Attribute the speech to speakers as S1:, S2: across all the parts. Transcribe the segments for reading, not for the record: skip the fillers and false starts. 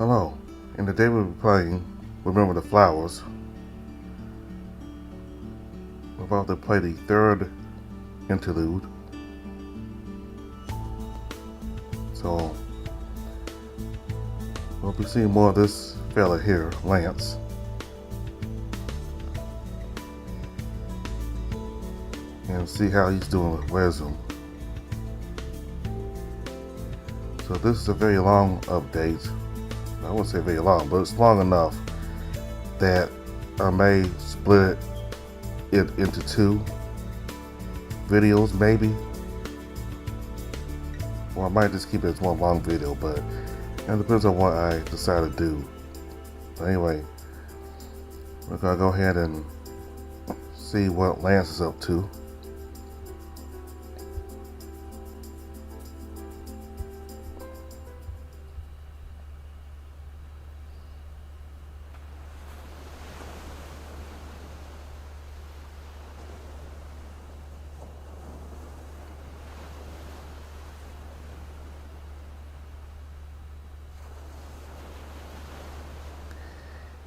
S1: Hello. In the day we were playing Remember the Flowers, we're about to play the third interlude. So we'll be seeing more of this fella here, Lance. And see how he's doing with wisdom. So this is a very long update. I wouldn't say very long, but it's long enough that I may split it into two videos maybe. Or I might just keep it as one long video, but it depends on what I decide to do. But anyway, we're gonna go ahead and see what Lance is up to.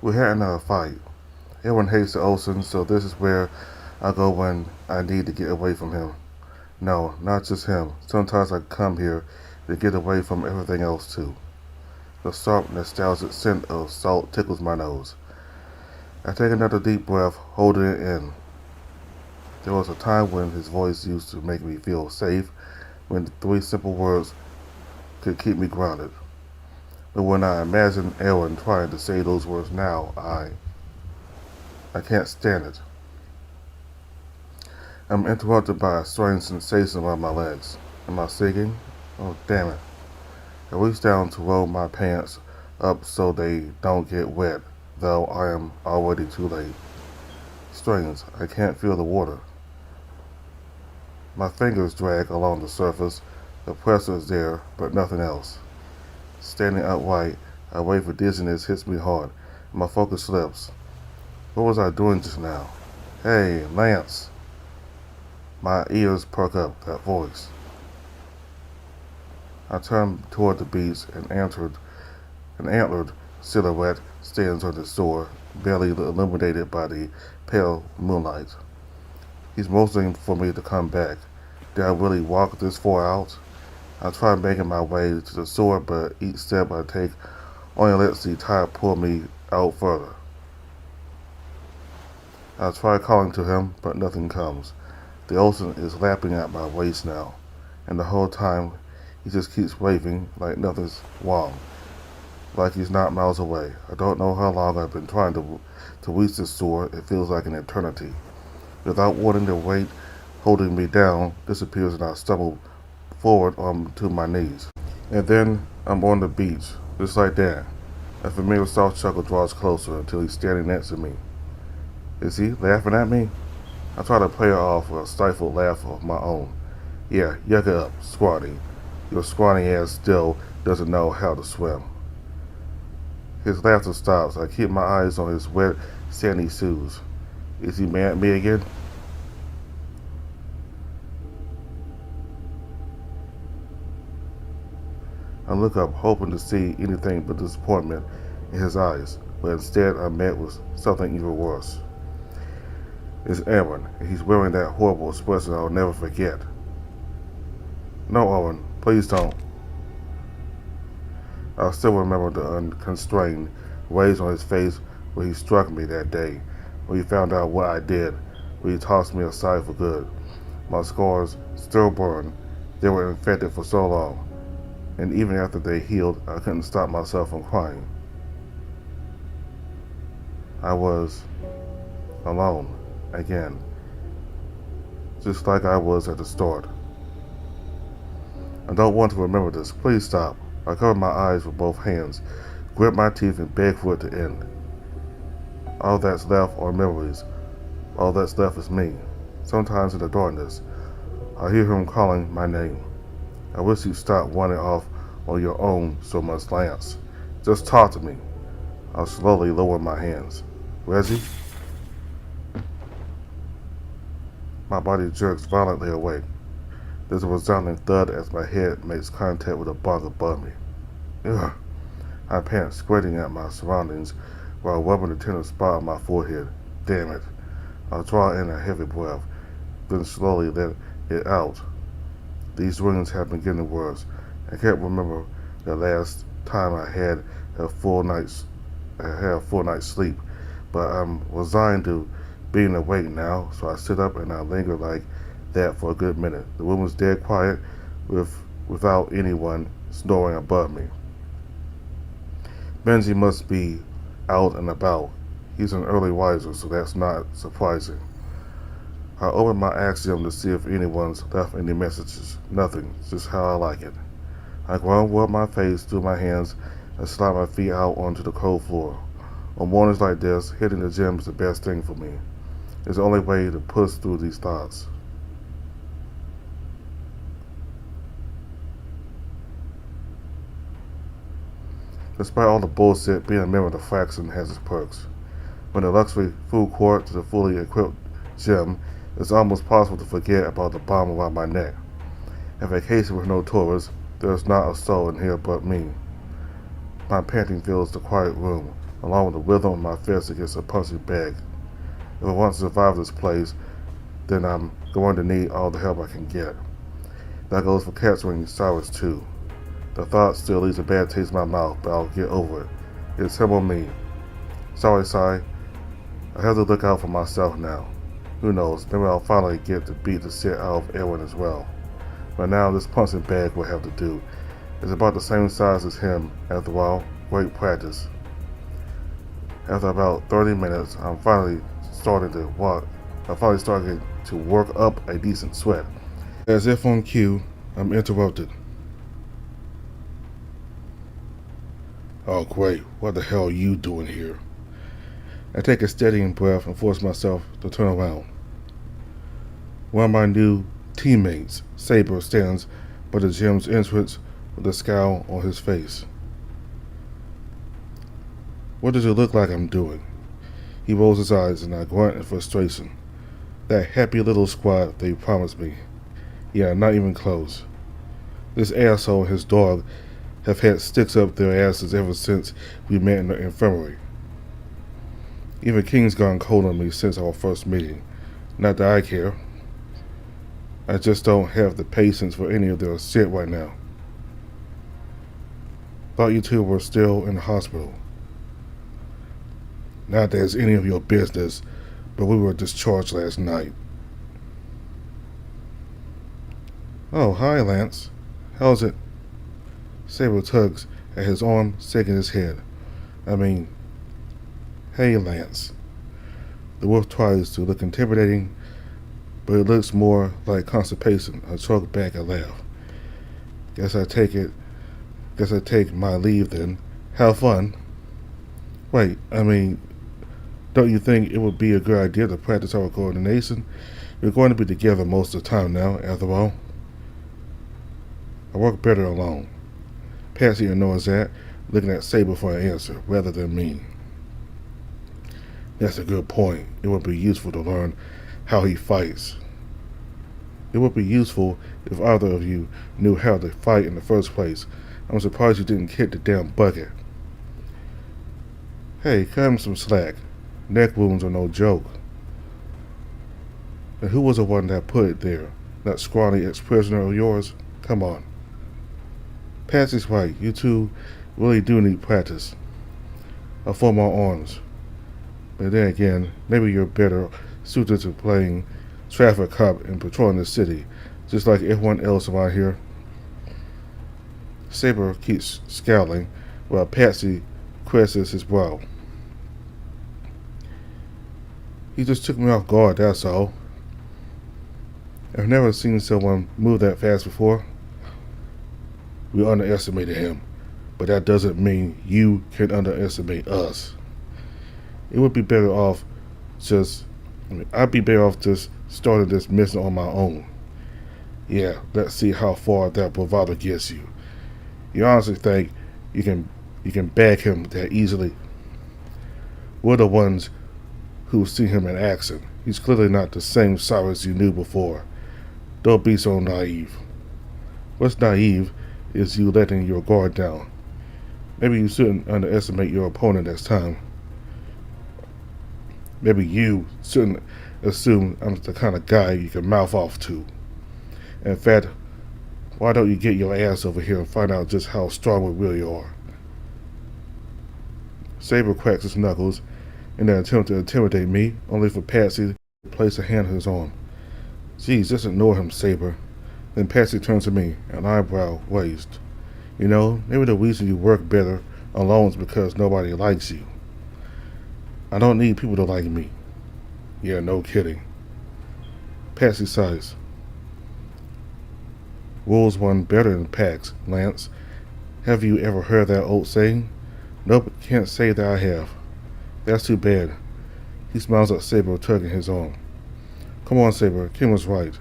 S1: We're having a fight. Everyone hates the ocean, so this is where I go when I need to get away from him. No, not just him. Sometimes I come here to get away from everything else too. The sharp, nostalgic scent of salt tickles my nose. I take another deep breath, holding it in. There was a time when his voice used to make me feel safe, when 3 simple words could keep me grounded. But when I imagine Aaron trying to say those words now, I can't stand it. I'm interrupted by a strange sensation around my legs. Am I sinking? Oh, damn it. I reach down to roll my pants up so they don't get wet, though I am already too late. Strange, I can't feel the water. My fingers drag along the surface. The pressure is there, but nothing else. Standing upright, I wait for dizziness hits me hard, and my focus slips. What was I doing just now? Hey, Lance. My ears perk up, that voice. I turn toward the beach, and an antlered silhouette stands on the shore, barely illuminated by the pale moonlight. He's motioning for me to come back. Did I really walk this far out? I try making my way to the shore, but each step I take only lets the tide pull me out further. I try calling to him, but nothing comes. The ocean is lapping at my waist now, and the whole time he just keeps waving like nothing's wrong, like he's not miles away. I don't know how long I've been trying to reach this shore. It feels like an eternity. Without warning, the weight holding me down disappears, and I stumble forward onto my knees. And then I'm on the beach, just like that. A familiar soft chuckle draws closer until he's standing next to me. Is he laughing at me? I try to play it off with a stifled laugh of my own. Yeah, yuck it up, scrawny. Your scrawny ass still doesn't know how to swim. His laughter stops. I keep my eyes on his wet, sandy shoes. Is he mad at me again? I look up, hoping to see anything but disappointment in his eyes, but instead I'm met with something even worse. It's Aaron, and he's wearing that horrible expression I'll never forget. No, Aaron, please don't. I still remember the unconstrained waves on his face when he struck me that day, when he found out what I did, when he tossed me aside for good. My scars still burn. They were infected for so long. And even after they healed, I couldn't stop myself from crying. I was alone again, just like I was at the start. I don't want to remember this. Please stop. I cover my eyes with both hands, grip my teeth, and beg for it to end. All that's left are memories. All that's left is me. Sometimes in the darkness, I hear him calling my name. I wish you'd stop running off on your own so much, Lance. Just talk to me. I'll slowly lower my hands. Reggie? My body jerks violently awake. There's a resounding thud as my head makes contact with a bunk above me. Ugh. I pant, squinting at my surroundings while rubbing the tender spot on my forehead. Damn it. I draw in a heavy breath, then slowly let it out. These dreams have been getting worse. I can't remember the last time I had a full night's sleep, but I'm resigned to being awake now, so I sit up and I linger like that for a good minute. The room is dead quiet without anyone snoring above me. Benji must be out and about. He's an early riser, so that's not surprising. I open my Axiom to see if anyone's left any messages. Nothing, just how I like it. I rub my face through my hands and slide my feet out onto the cold floor. On mornings like this, hitting the gym is the best thing for me. It's the only way to push through these thoughts. Despite all the bullshit, being a member of the faction has its perks. From the luxury food court to the fully equipped gym, it's almost possible to forget about the bomb around my neck. A vacation with no tourists, there's not a soul in here but me. My panting fills the quiet room, along with the rhythm of my fist against a punching bag. If I want to survive this place, then I'm going to need all the help I can get. That goes for capturing Cyrus too. The thought still leaves a bad taste in my mouth, but I'll get over it. It's him or me. Sorry, Cy. I have to look out for myself now. Who knows, maybe I'll finally get to beat the shit out of Erwin as well. But now this punching bag will have to do. It's about the same size as him, after all. Great practice. After about 30 minutes, I'm finally starting to work up a decent sweat. As if on cue, I'm interrupted. Oh great, what the hell are you doing here? I take a steadying breath and force myself to turn around. One of my new teammates, Saber, stands by the gym's entrance with a scowl on his face. What does it look like I'm doing? He rolls his eyes and I grunt in frustration. That happy little squad they promised me. Yeah, not even close. This asshole and his dog have had sticks up their asses ever since we met in the infirmary. Even King's gone cold on me since our first meeting. Not that I care. I just don't have the patience for any of their shit right now. Thought you two were still in the hospital. Not that it's any of your business, but we were discharged last night. Oh, hi, Lance. How's it? Saber tugs at his arm, shaking his head. Hey, Lance. The wolf tries to look intimidating, but it looks more like constipation. I choke back a laugh. Guess I take my leave then. Have fun. Wait, don't you think it would be a good idea to practice our coordination? We're going to be together most of the time now, after all. I work better alone. Patsy ignores that, looking at Saber for an answer, rather than me. That's a good point. It would be useful to learn how he fights. It would be useful if either of you knew how to fight in the first place. I'm surprised you didn't kick the damn bucket. Hey, cut him some slack. Neck wounds are no joke. And who was the one that put it there? That scrawny ex-prisoner of yours? Come on. Patsy's right. You two really do need practice. I'll form our arms. But then again, maybe you're better suited to playing traffic cop and patrolling the city, just like everyone else around here. Saber keeps scowling, while Patsy creases his brow. He just took me off guard, that's all. I've never seen someone move that fast before. We underestimated him, but that doesn't mean you can underestimate us. It would be better off I'd be better off just starting this mission on my own. Yeah, let's see how far that bravado gets you. You honestly think you can bag him that easily? We're the ones who've seen him in action. He's clearly not the same Cyrus you knew before. Don't be so naive. What's naive is you letting your guard down. Maybe you shouldn't underestimate your opponent this time. Maybe you shouldn't assume I'm the kind of guy you can mouth off to. In fact, why don't you get your ass over here and find out just how strong we really are? Saber cracks his knuckles in an attempt to intimidate me, only for Patsy to place a hand on his arm. Geez, just ignore him, Saber. Then Patsy turns to me, an eyebrow raised. You know, maybe the reason you work better alone is because nobody likes you. I don't need people to like me. Yeah, no kidding. Patsy sighs. Wolves won better than packs, Lance. Have you ever heard that old saying? Nope, can't say that I have. That's too bad. He smiles at Saber, tugging his arm. Come on, Saber, Kim was right.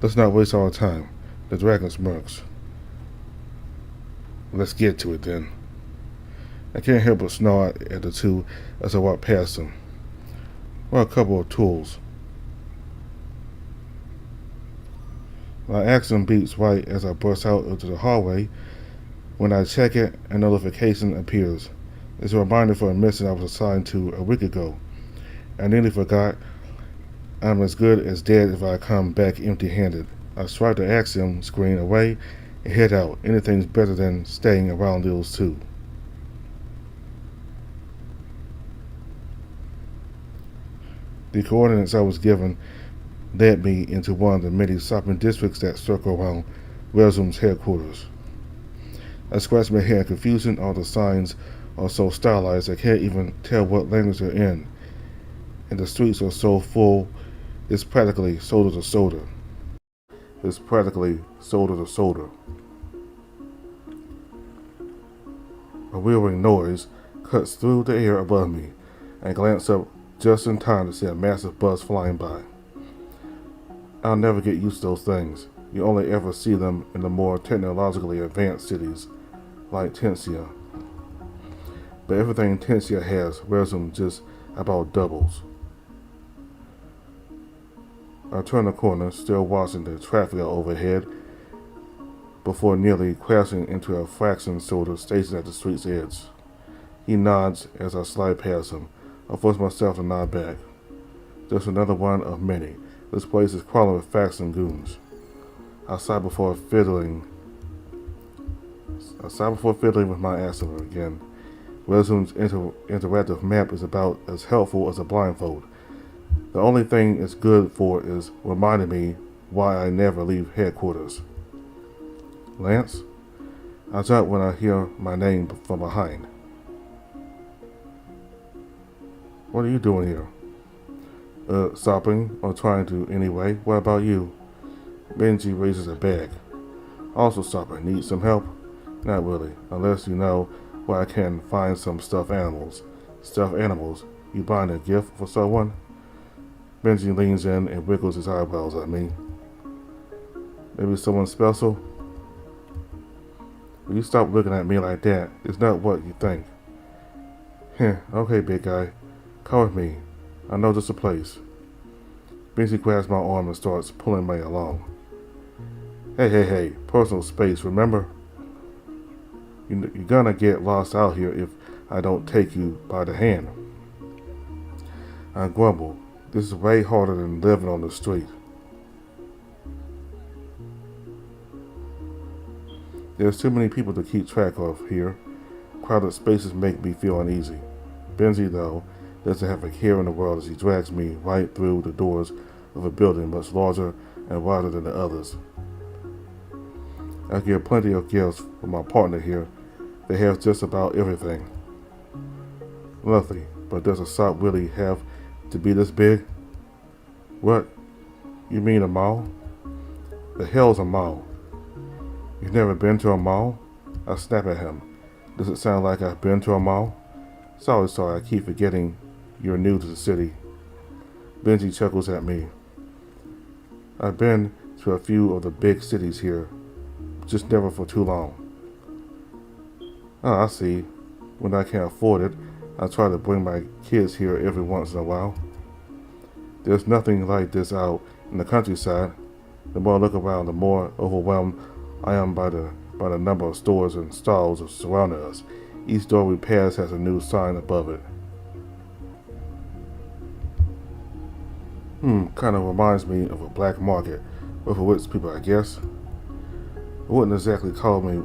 S1: Let's not waste our time. The dragon smirks. Let's get to it then. I can't help but snarl at the two as I walk past them. What a couple of tools. My accent beats right as I burst out into the hallway. When I check it, a notification appears. It's a reminder for a mission I was assigned to a week ago. I nearly forgot. I'm as good as dead if I come back empty-handed. I swipe the axiom screen away and head out. Anything's better than staying around those two. The coordinates I was given led me into one of the many shopping districts that circle around Resum's headquarters. I scratch my head in confusion. All the signs are so stylized I can't even tell what language they're in. And the streets are so full, it's practically soda to soda. It's practically soda to soda. A whirring noise cuts through the air above me. I glance up just in time to see a massive bus flying by. I'll never get used to those things. You only ever see them in the more technologically advanced cities, like Tensia. But everything Tensia has, Resum just about doubles. I turn the corner, still watching the traffic overhead, before nearly crashing into a fraction soldier stationed at the street's edge. He nods as I slide past him. I force myself to nod back. Just another one of many. This place is crawling with faction goons. I sigh before fiddling with my accent again. Resum's interactive map is about as helpful as a blindfold. The only thing it's good for is reminding me why I never leave headquarters. Lance? I jump when I hear my name from behind. What are you doing here? Shopping, or trying to anyway. What about you? Benji raises a bag. Also shopping. Need some help? Not really, unless you know where I can find some stuffed animals. Stuffed animals? You buying a gift for someone? Benji leans in and wiggles his eyebrows at me. Maybe someone special? Will you stop looking at me like that? It's not what you think. Okay, big guy. Come with me. I know just a place. Benji grabs my arm and starts pulling me along. Hey, personal space, remember? You're gonna get lost out here if I don't take you by the hand. I grumble. This is way harder than living on the street. There's too many people to keep track of here. Crowded spaces make me feel uneasy. Benji, though, doesn't have a care in the world as he drags me right through the doors of a building much larger and wider than the others. I get plenty of gifts from my partner here. They have just about everything. Lovely, but does a shop really have to be this big? What? You mean a mall? The hell's a mall? You've never been to a mall? I snap at him. Does it sound like I've been to a mall? Sorry, I keep forgetting you're new to the city. Benji chuckles at me. I've been to a few of the big cities here, just never for too long. Oh, I see. When I can't afford it, I try to bring my kids here every once in a while. There's nothing like this out in the countryside. The more I look around, the more overwhelmed I am by the number of stores and stalls surrounding us. Each door we pass has a new sign above it. Kind of reminds me of a black market, but for wits people, I guess. I wouldn't exactly call me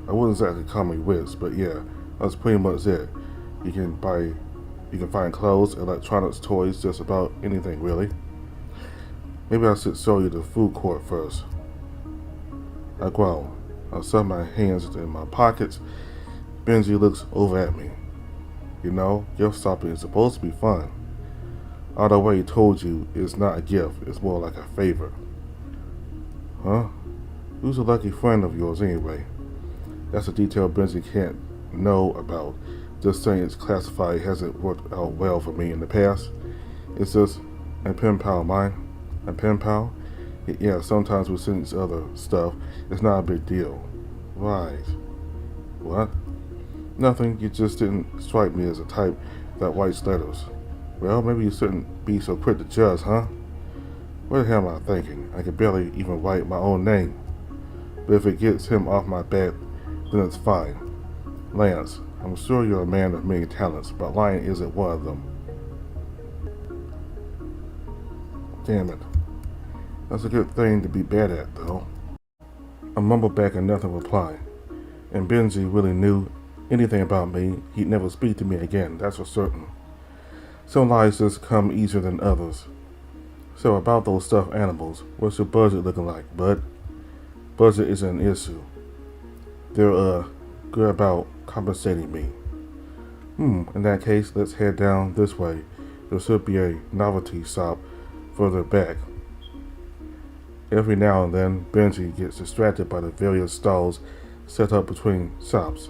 S1: wits, but yeah, that's pretty much it. You can find clothes, electronics, toys, just about anything really. Maybe I should show you the food court first. I growl. I stuff my hands in my pockets. Benji looks over at me. You know, gift shopping is supposed to be fun. All the way he told you it's not a gift, it's more like a favor. Huh? Who's a lucky friend of yours anyway? That's a detail Benji can't know about. Just saying it's classified hasn't worked out well for me in the past. It's just a pen pal of mine. A pen pal? Yeah, sometimes we send each other stuff. It's not a big deal. Right. What? Nothing, you just didn't strike me as a type that writes letters. Well, maybe you shouldn't be so quick to judge, huh? What the hell am I thinking? I can barely even write my own name. But if it gets him off my back, then it's fine. Lance, I'm sure you're a man of many talents, but lying isn't one of them. Damn it. That's a good thing to be bad at, though. I mumbled back and nothing replied. And Benji really knew anything about me, he'd never speak to me again, that's for certain. Some lies just come easier than others. So about those stuffed animals, what's your budget looking like, bud? Budget isn't an issue. They're good about compensating me. In that case, let's head down this way. There should be a novelty shop further back. Every now and then, Benji gets distracted by the various stalls set up between shops.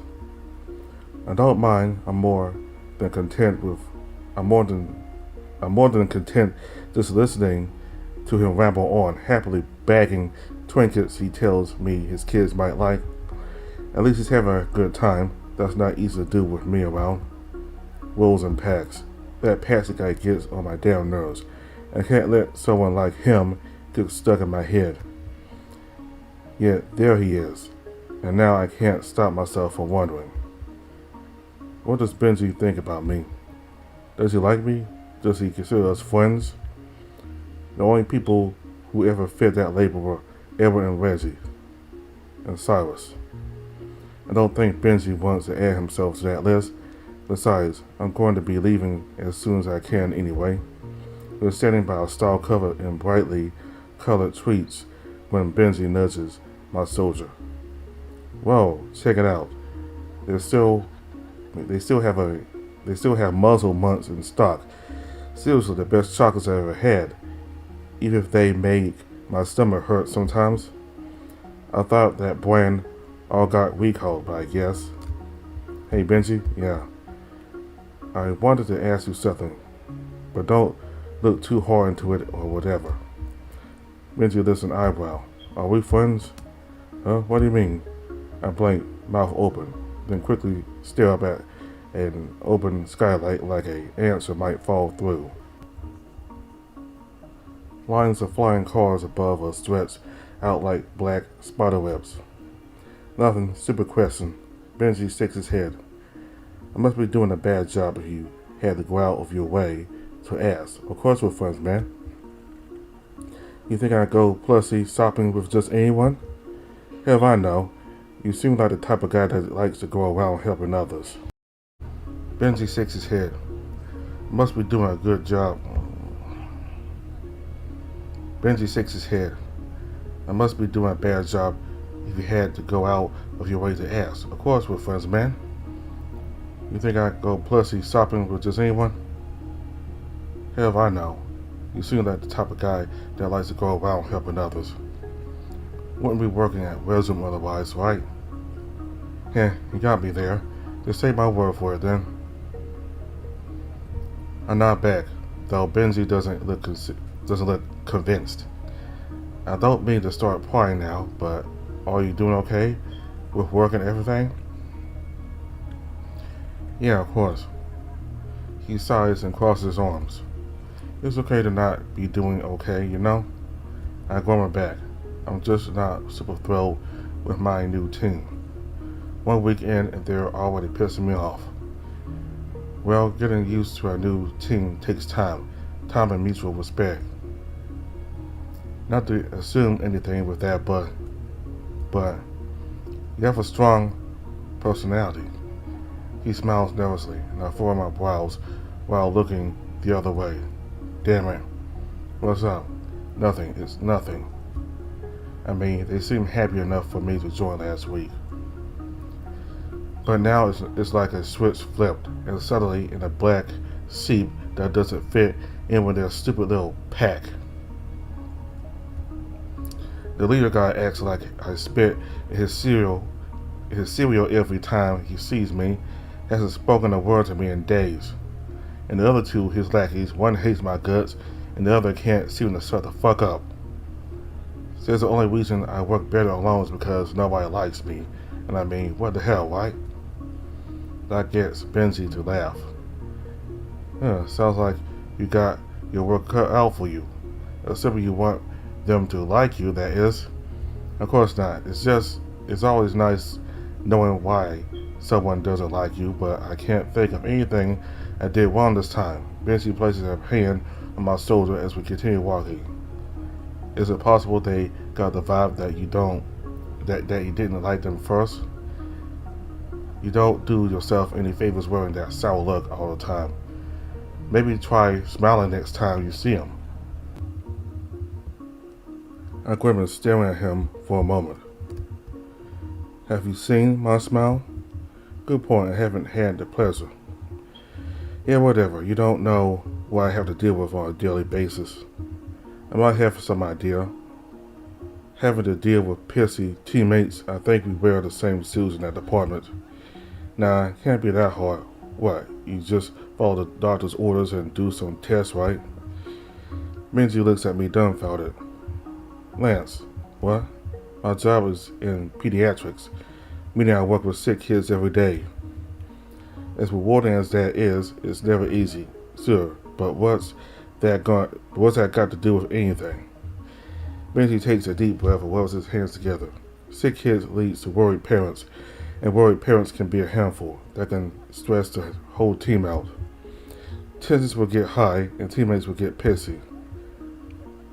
S1: I don't mind. I'm more than content just listening to him ramble on, happily bagging trinkets he tells me his kids might like. At least he's having a good time. That's not easy to do with me around. Rolls and packs. That patsy guy gets on my damn nerves. I can't let someone like him get stuck in my head. Yet there he is, and now I can't stop myself from wondering. What does Benji think about me? Does he like me? Does he consider us friends? The only people who ever fit that label were Edward and Reggie, and Cyrus. I don't think Benji wants to add himself to that list. Besides, I'm going to be leaving as soon as I can anyway. We're standing by a stall covered in brightly colored treats when Benji nudges my soldier. Whoa, check it out. They still have muzzle munts in stock. Seriously, the best chocolates I ever had. Even if they make my stomach hurt sometimes. I thought that brand all got recalled, but I guess. Hey Benji, yeah. I wanted to ask you something, but don't look too hard into it or whatever. Benji lifts an eyebrow. Are we friends? Huh? What do you mean? I blink, mouth open, then quickly stare up at an open skylight like an answer might fall through. Lines of flying cars above us stretch out like black spiderwebs. Nothing, stupid question. Benji shakes his head. I must be doing a bad job if you had to go out of your way to ask. Of course we're friends, man. You think I go plussy shopping with just anyone? Hell if I know. You seem like the type of guy that likes to go around helping others. Benji shakes his head. Must be doing a good job. Benji shakes his head. I must be doing a bad job if you had to go out of your way to ask. Of course we're friends, man. You think I go plussy shopping with just anyone? Hell if I know. You seem like the type of guy that likes to go around helping others. Wouldn't be working at Resume otherwise, right? Yeah, you got me there. Just take my word for it then. I nod back, though Benji doesn't look convinced. I don't mean to start prying now, but are you doing okay with work and everything? Yeah, of course. He sighs and crosses his arms. It's okay to not be doing okay, you know? I grumble back. I'm just not super thrilled with my new team. 1 week in and they're already pissing me off. Well, getting used to a new team takes time and mutual respect. Not to assume anything with that, but you have a strong personality. He smiles nervously, and I furrow my brows while looking the other way. Damn it. What's up? Nothing. It's nothing. I mean, they seemed happy enough for me to join last week. But now it's like a switch flipped, and suddenly in a black sheep that doesn't fit in with their stupid little pack. The leader guy acts like I spit in his cereal every time he sees me, hasn't spoken a word to me in days. And the other two, his lackeys, one hates my guts, and the other can't seem to shut the fuck up. Says the only reason I work better alone is because nobody likes me. And I mean, what the hell, right? That gets Benji to laugh. Sounds like you got your work cut out for you. Assuming you want them to like you, that is. Of course not. It's always nice knowing why someone doesn't like you, but I can't think of anything I did wrong this time. Benji places a hand on my shoulder as we continue walking. Is it possible they got the vibe that you didn't like them first? You don't do yourself any favors wearing that sour look all the time. Maybe try smiling next time you see him. I grimaced, staring at him for a moment. Have you seen my smile? Good point, I haven't had the pleasure. Yeah, whatever. You don't know what I have to deal with on a daily basis. I might have some idea. Having to deal with pissy teammates, I think we wear the same suits in that department. Nah, it can't be that hard. What, you just follow the doctor's orders and do some tests, right? Benji looks at me dumbfounded. Lance, what? My job is in pediatrics, meaning I work with sick kids every day. As rewarding as that is, it's never easy, sure, but what's that got to do with anything? Benji takes a deep breath and rubs his hands together. Sick kids leads to worried parents, and worried parents can be a handful that can stress the whole team out. Tensions will get high, and teammates will get pissy.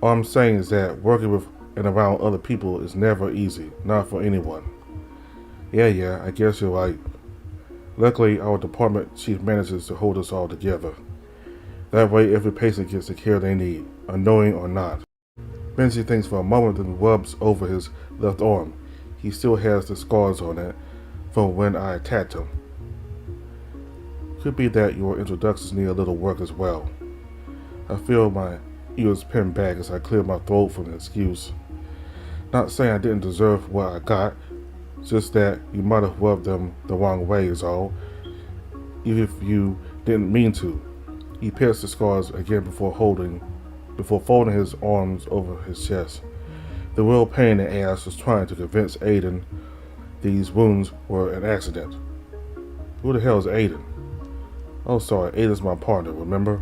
S1: All I'm saying is that working with and around other people is never easy, not for anyone. Yeah, I guess you're right. Luckily, our department chief manages to hold us all together. That way, every patient gets the care they need, annoying or not. Benji thinks for a moment and rubs over his left arm. He still has the scars on it from when I attacked him. Could be that your introductions need a little work as well. I feel my ears pin back as I clear my throat from an excuse. Not saying I didn't deserve what I got, just that you might have rubbed them the wrong way is all, even if you didn't mean to. He pats the scars again before folding his arms over his chest. The real pain in the ass was trying to convince Aiden these wounds were an accident. Who the hell is Aiden? Oh, sorry, Aiden's my partner, remember?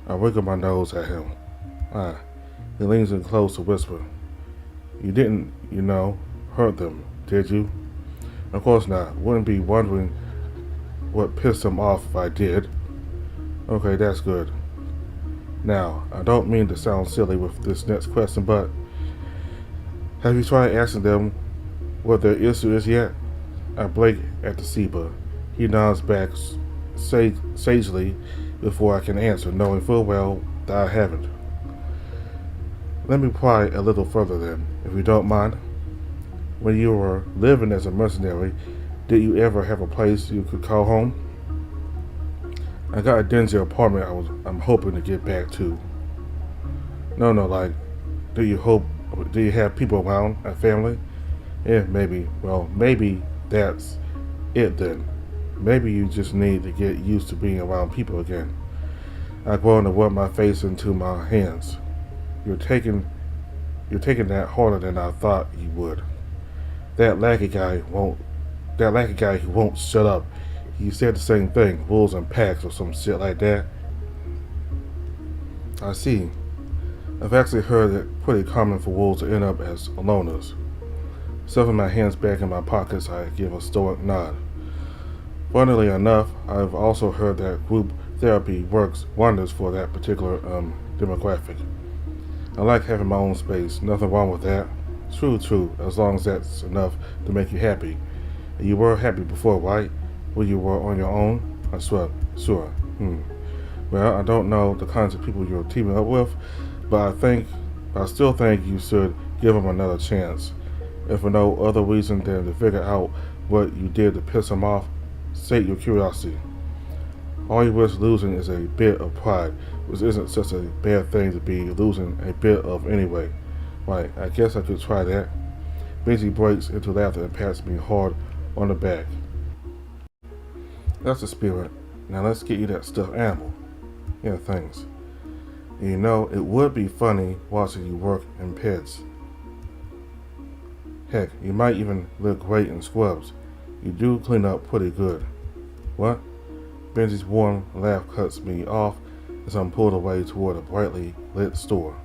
S1: I wiggle my nose at him. He leans in close to whisper. You didn't, hurt them, did you? Of course not. Wouldn't be wondering what pissed them off if I did. Okay, that's good. Now, I don't mean to sound silly with this next question, but have you tried asking them what their issue is yet? I blink at the Seba. He nods back sagely before I can answer, knowing full well that I haven't. Let me pry a little further then, if you don't mind. When you were living as a mercenary, did you ever have a place you could call home? I got a dingy apartment I'm hoping to get back to. No, like, do you have people around, a family? Yeah, maybe. Well, maybe that's it then. Maybe you just need to get used to being around people again. I groan and rub my face into my hands. You're taking that harder than I thought you would. That lackey guy who won't shut up. He said the same thing, wolves and packs or some shit like that. I see. I've actually heard it pretty common for wolves to end up as loners. Stuffing my hands back in my pockets, I give a stoic nod. Funnily enough, I've also heard that group therapy works wonders for that particular demographic. I like having my own space, nothing wrong with that. True, as long as that's enough to make you happy. And you were happy before, right? When you were on your own? I shrugged. Sure. Well, I don't know the kinds of people you're teaming up with, but I still think you should give them another chance. If for no other reason than to figure out what you did to piss them off, sate your curiosity. All you risk losing is a bit of pride, which isn't such a bad thing to be losing a bit of anyway. Right, I guess I could try that. Benji breaks into laughter and pats me hard on the back. That's the spirit. Now let's get you that stuffed animal. Yeah, thanks. And you know, it would be funny watching you work in pits. Heck, you might even look great in scrubs. You do clean up pretty good. What? Benji's warm laugh cuts me off as I'm pulled away toward a brightly lit store.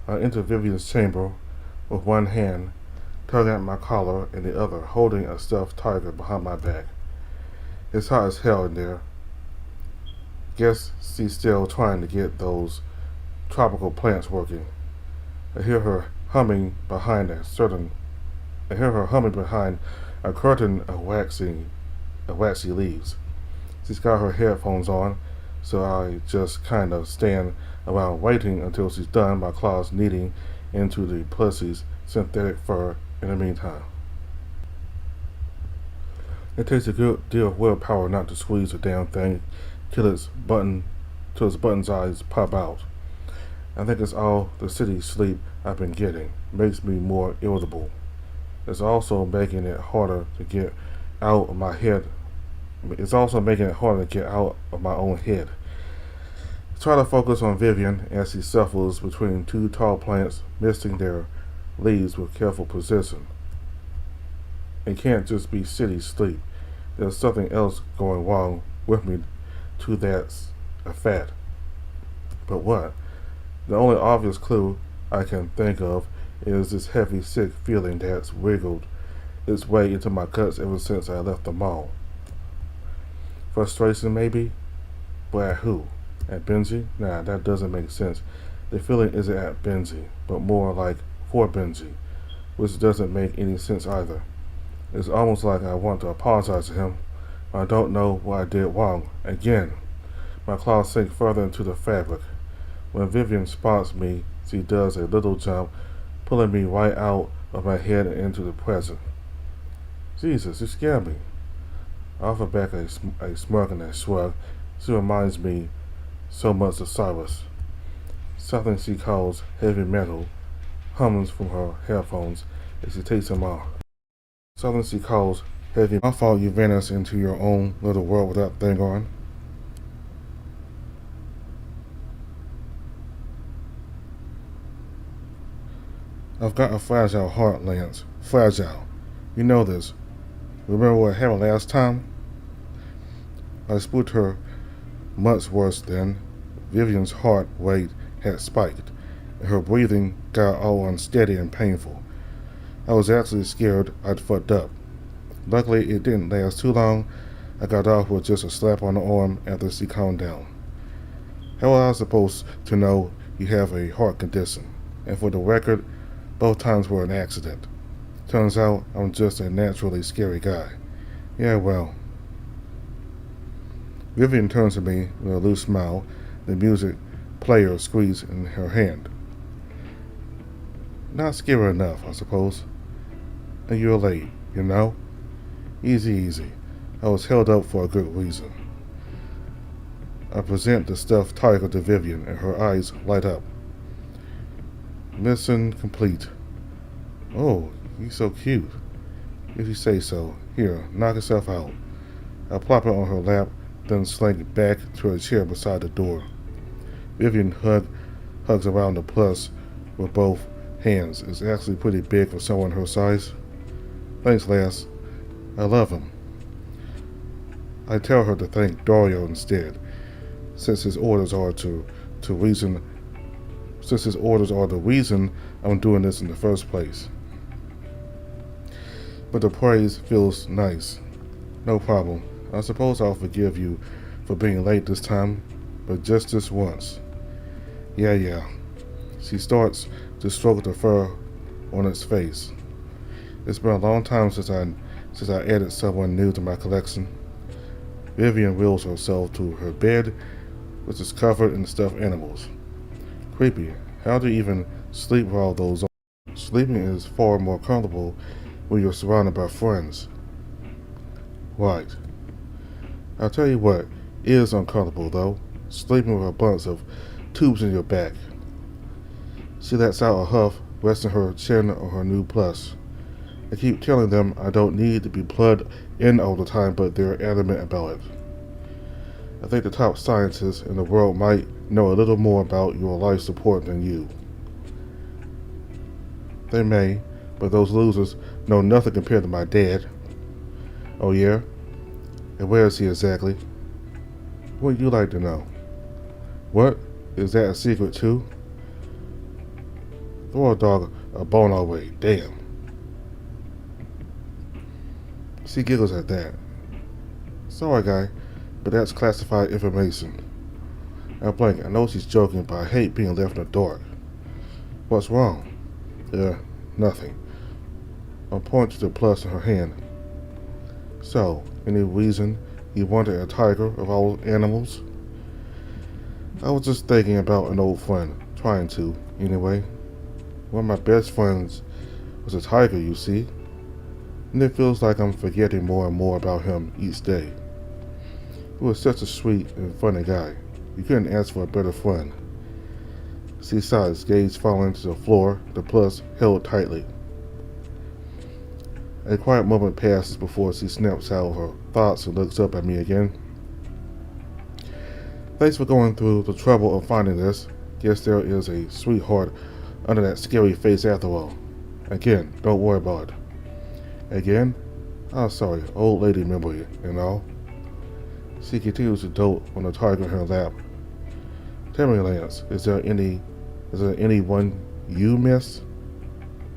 S1: I enter Vivian's chamber with one hand tugging at my collar and the other holding a stuffed tiger behind my back. It's hot as hell in there. Guess she's still trying to get those tropical plants working. I hear her humming behind a curtain of waxy leaves. She's got her headphones on, so I just kind of stand around waiting until she's done my claws kneading into the pussy's synthetic fur in the meantime. It takes a good deal of willpower not to squeeze the damn thing till its button's eyes pop out. I think it's all the city sleep I've been getting. Makes me more irritable. It's also making it harder to get out of my head. It's also making it harder to get out of my own head. Try to focus on Vivian as she shuffles between two tall plants, misting their leaves with careful precision. It can't just be city sleep. There's something else going wrong with me to that effect. But what? The only obvious clue I can think of is this heavy, sick feeling that's wiggled its way into my guts ever since I left the mall. Frustration, maybe? But at who? At Benji? Nah, that doesn't make sense. The feeling isn't at Benji, but more like for Benji, which doesn't make any sense either. It's almost like I want to apologize to him. I don't know what I did wrong. Again, my claws sink further into the fabric. When Vivian spots me, she does a little jump, pulling me right out of my head and into the present. Jesus, you scared me. I offer back a smirk and a shrug. She reminds me so much of Cyrus. Something she calls heavy metal hums from her headphones as she takes them off. Something she calls heavy. My fault you vanished into your own little world with that thing on. I've got a fragile heart, Lance. Fragile. You know this. Remember what happened last time? I spooked her much worse then. Vivian's heart rate had spiked, and her breathing got all unsteady and painful. I was actually scared I'd fucked up. Luckily, it didn't last too long. I got off with just a slap on the arm after she calmed down. How was I supposed to know you have a heart condition? And for the record, both times were an accident. Turns out I'm just a naturally scary guy. Yeah, well. Vivian turns to me with a loose smile, the music player squeezed in her hand. Not scary enough, I suppose. And you're late, you know? Easy. I was held up for a good reason. I present the stuffed tiger to Vivian, and her eyes light up. Mission complete. Oh, you're so cute. If you say so. Here, knock yourself out. I plop it on her lap, then slink back to a chair beside the door. Vivian hugs around the plus with both hands. It's actually pretty big for someone her size. Thanks, lass. I love him. I tell her to thank Dario instead, since his orders are to reason since his orders are the reason I'm doing this in the first place. But the praise feels nice. No problem. I suppose I'll forgive you for being late this time, but just this once. Yeah. She starts to stroke the fur on its face. It's been a long time since I added someone new to my collection. Vivian wheels herself to her bed, which is covered in stuffed animals. Creepy. How do you even sleep with all those on? Sleeping is far more comfortable when you're surrounded by friends. Right. I'll tell you what is uncomfortable, though. Sleeping with a bunch of tubes in your back. She lets out a huff, resting her chin on her new plus. I keep telling them I don't need to be plugged in all the time, but they're adamant about it. I think the top scientists in the world might know a little more about your life support than you. They may, but those losers know nothing compared to my dad. Oh yeah? And where is he exactly? What would you like to know? What? Is that a secret too? Throw a dog a bone our way, damn. She giggles at that. Sorry, guy, but that's classified information. I blink. I know she's joking, but I hate being left in the dark. What's wrong? Nothing. I'm pointing to the plus in her hand. So, any reason you wanted a tiger of all animals? I was just thinking about an old friend. Trying to, anyway. One of my best friends was a tiger, you see. And it feels like I'm forgetting more and more about him each day. He was such a sweet and funny guy. You couldn't ask for a better friend. She sighs, gaze falling to the floor, the plus held tightly. A quiet moment passes before she snaps out of her thoughts and looks up at me again. Thanks for going through the trouble of finding this. Guess there is a sweetheart under that scary face after all. Again, don't worry about it. Again? Oh, sorry, old lady memory and all. She continues to dote on the tiger in her lap. Tell me, Lance, is there anyone you miss?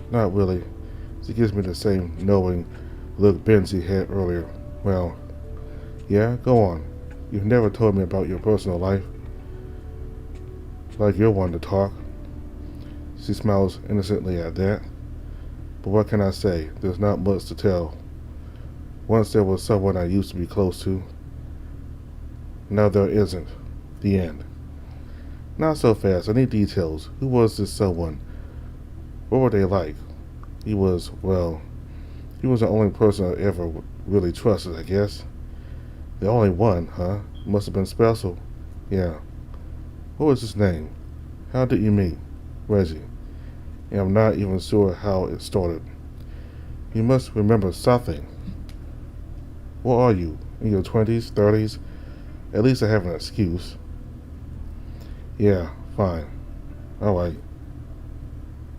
S1: Not really. She gives me the same knowing look Benji had earlier. Well, yeah, go on. You've never told me about your personal life. Like you're one to talk. She smiles innocently at that. But what can I say? There's not much to tell. Once there was someone I used to be close to. Now there isn't. The end. Not so fast. I need details. Who was this someone? What were they like? He was the only person I ever really trusted, I guess. The only one, huh? Must have been special. Yeah. What was his name? How did you meet? Reggie. And I'm not even sure how it started. You must remember something. What are you? In your 20s, 30s? At least I have an excuse. Yeah, fine. Alright.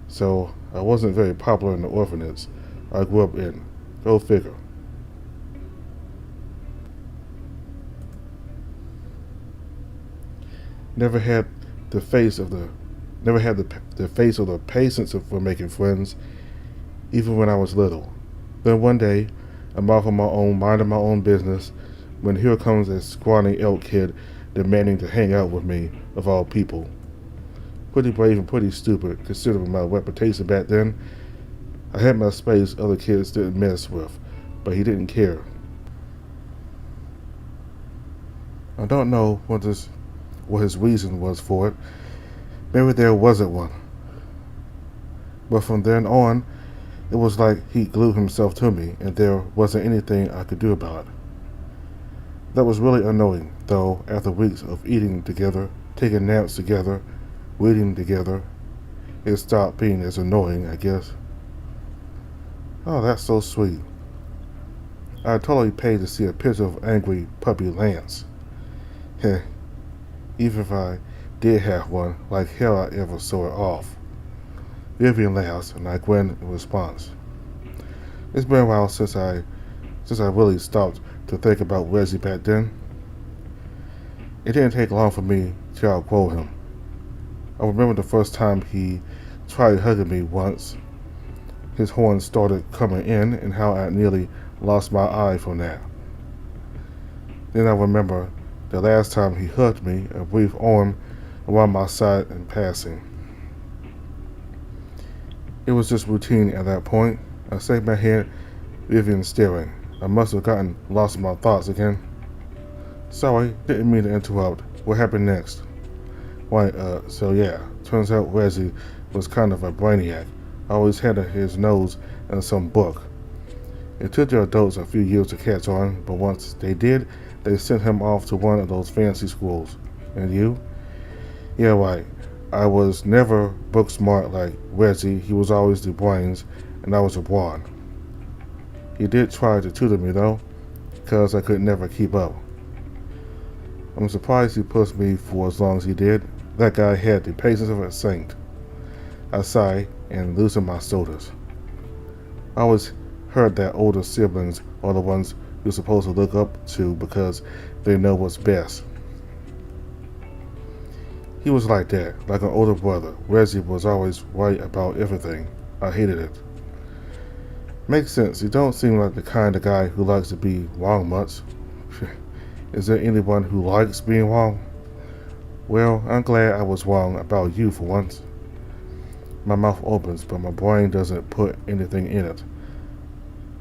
S1: So, I wasn't very popular in the orphanage I grew up in. Go figure. Never had the face of the patience for making friends, even when I was little. Then one day, I'm off on my own, minding my own business, when here comes a scrawny elk kid demanding to hang out with me, of all people. Pretty brave and pretty stupid, considering my reputation back then. I had my space other kids didn't mess with, but he didn't care. I don't know what his reason was for it. Maybe there wasn't one. But from then on, it was like he glued himself to me, and there wasn't anything I could do about it. That was really annoying, though, after weeks of eating together, taking naps together, reading together, it stopped being as annoying, I guess. Oh, that's so sweet. I totally paid to see a picture of angry puppy Lance. Heh. Even if I did have one, like hell I ever saw it off. Vivian laughs, and I grin in response. It's been a while since I since I really stopped to think about Reggie back then. It didn't take long for me to outgrow him. I remember the first time he tried hugging me once. His horns started coming in and how I nearly lost my eye from that. Then I remember the last time he hugged me, a brief arm around my side in passing. It was just routine at that point. I saved my head, Vivian staring. I must have gotten lost in my thoughts again. Sorry, didn't mean to interrupt. What happened next? Why, so yeah, turns out Reggie was kind of a brainiac. Always had his nose in some book. It took the adults a few years to catch on, but once they did, they sent him off to one of those fancy schools. And you? Yeah, right. I was never book smart like Reggie. He was always the brains, and I was a brawn. He did try to tutor me though, because I could never keep up. I'm surprised he pushed me for as long as he did. That guy had the patience of a saint. I sighed and loosened my shoulders. I always heard that older siblings are the ones you're supposed to look up to because they know what's best. He was like that, like an older brother. Reggie was always right about everything. I hated it. Makes sense. You don't seem like the kind of guy who likes to be wrong much. Is there anyone who likes being wrong? Well, I'm glad I was wrong about you for once. My mouth opens, but my brain doesn't put anything in it.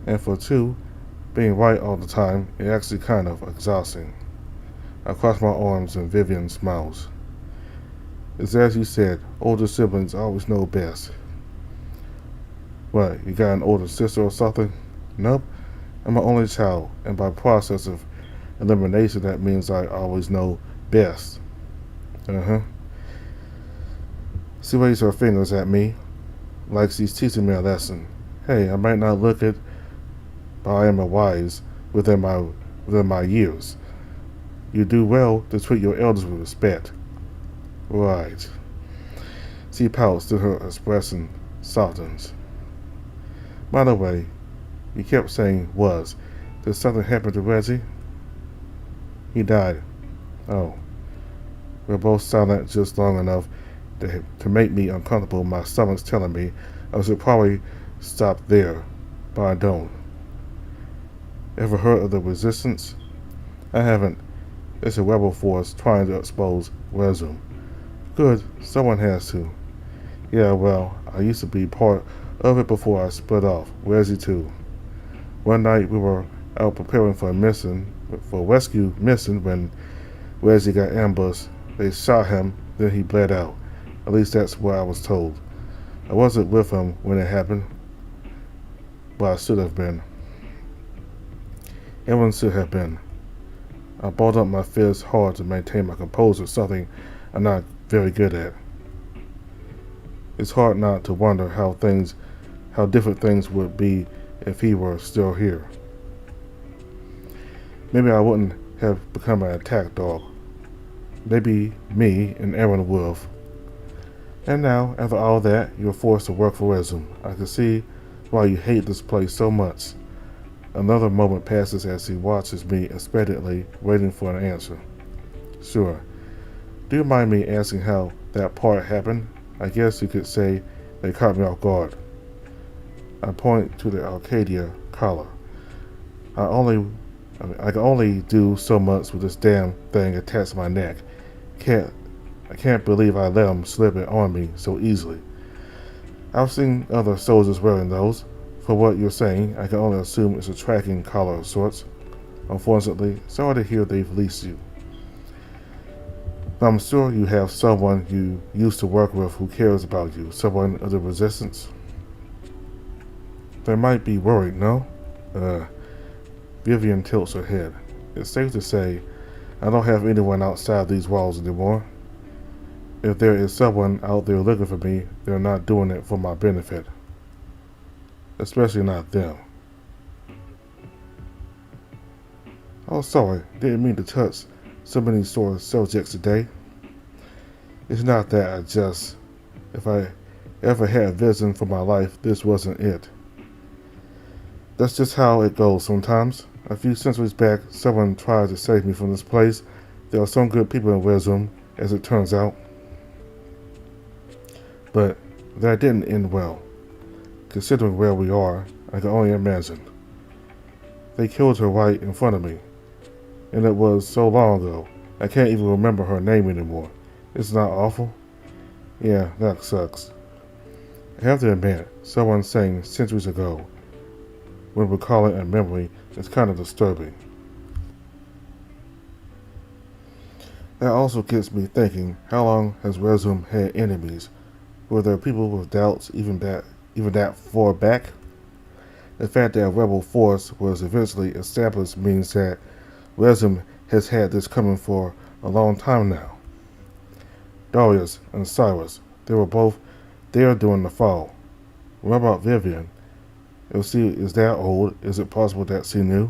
S1: And for two, being right all the time is actually kind of exhausting. I cross my arms and Vivian smiles. It's as you said, older siblings always know best. What, you got an older sister or something? Nope, I'm my only child, and by process of elimination that means I always know best. She raised her fingers at me, like she's teaching me a lesson. Hey, I might not look it, but I am a wise within my years. You do well to treat your elders with respect. Right. She pouts till her expression softens. By the way, you kept saying was. Did something happen to Reggie? He died. Oh. We're both silent just long enough to make me uncomfortable. My stomach's telling me I should probably stop there, but I don't. Ever heard of the Resistance? I haven't. It's a rebel force trying to expose Resum. Good, someone has to. Yeah, well, I used to be part of it before I split off. Reggie too. One night we were out preparing for a rescue mission when Reggie got ambushed. They shot him, then he bled out. At least that's what I was told. I wasn't with him when it happened, but I should have been. Everyone should have been. I balled up my fists hard to maintain my composure, something I'm not very good at. It's hard not to wonder how different things would be if he were still here. Maybe I wouldn't have become an attack dog. Maybe me and Aaron would have. And now, after all that, you're forced to work for Resum. I can see why you hate this place so much. Another moment passes as he watches me expectantly, waiting for an answer. Sure. Do you mind me asking how that part happened? I guess you could say they caught me off guard. I point to the Arcadia collar. I can only do so much with this damn thing attached to my neck. I can't believe I let him slip it on me so easily. I've seen other soldiers wearing those. For what you're saying, I can only assume it's a tracking collar of sorts. Unfortunately, sorry to hear they've leased you. I'm sure you have someone you used to work with who cares about you, someone of the Resistance. They might be worried, no? Vivian tilts her head. It's safe to say I don't have anyone outside these walls anymore. If there is someone out there looking for me, they're not doing it for my benefit. Especially not them. Oh, sorry, didn't mean to touch so many sore subjects today. It's not that if I ever had a vision for my life, this wasn't it. That's just how it goes sometimes. A few centuries back, someone tried to save me from this place. There are some good people in Wisdom, as it turns out. But that didn't end well. Considering where we are, I can only imagine. They killed her right in front of me. And it was so long ago, I can't even remember her name anymore. Isn't that awful? Yeah, that sucks. I have to admit, someone saying centuries ago, when recalling a memory, is kind of disturbing. That also gets me thinking, how long has Resum had enemies? Were there people with doubts even that far back? The fact that a rebel force was eventually established means that Resum has had this coming for a long time now. Darius and Cyrus, they were both there during the fall. What about Vivian? If she is that old, is it possible that she knew?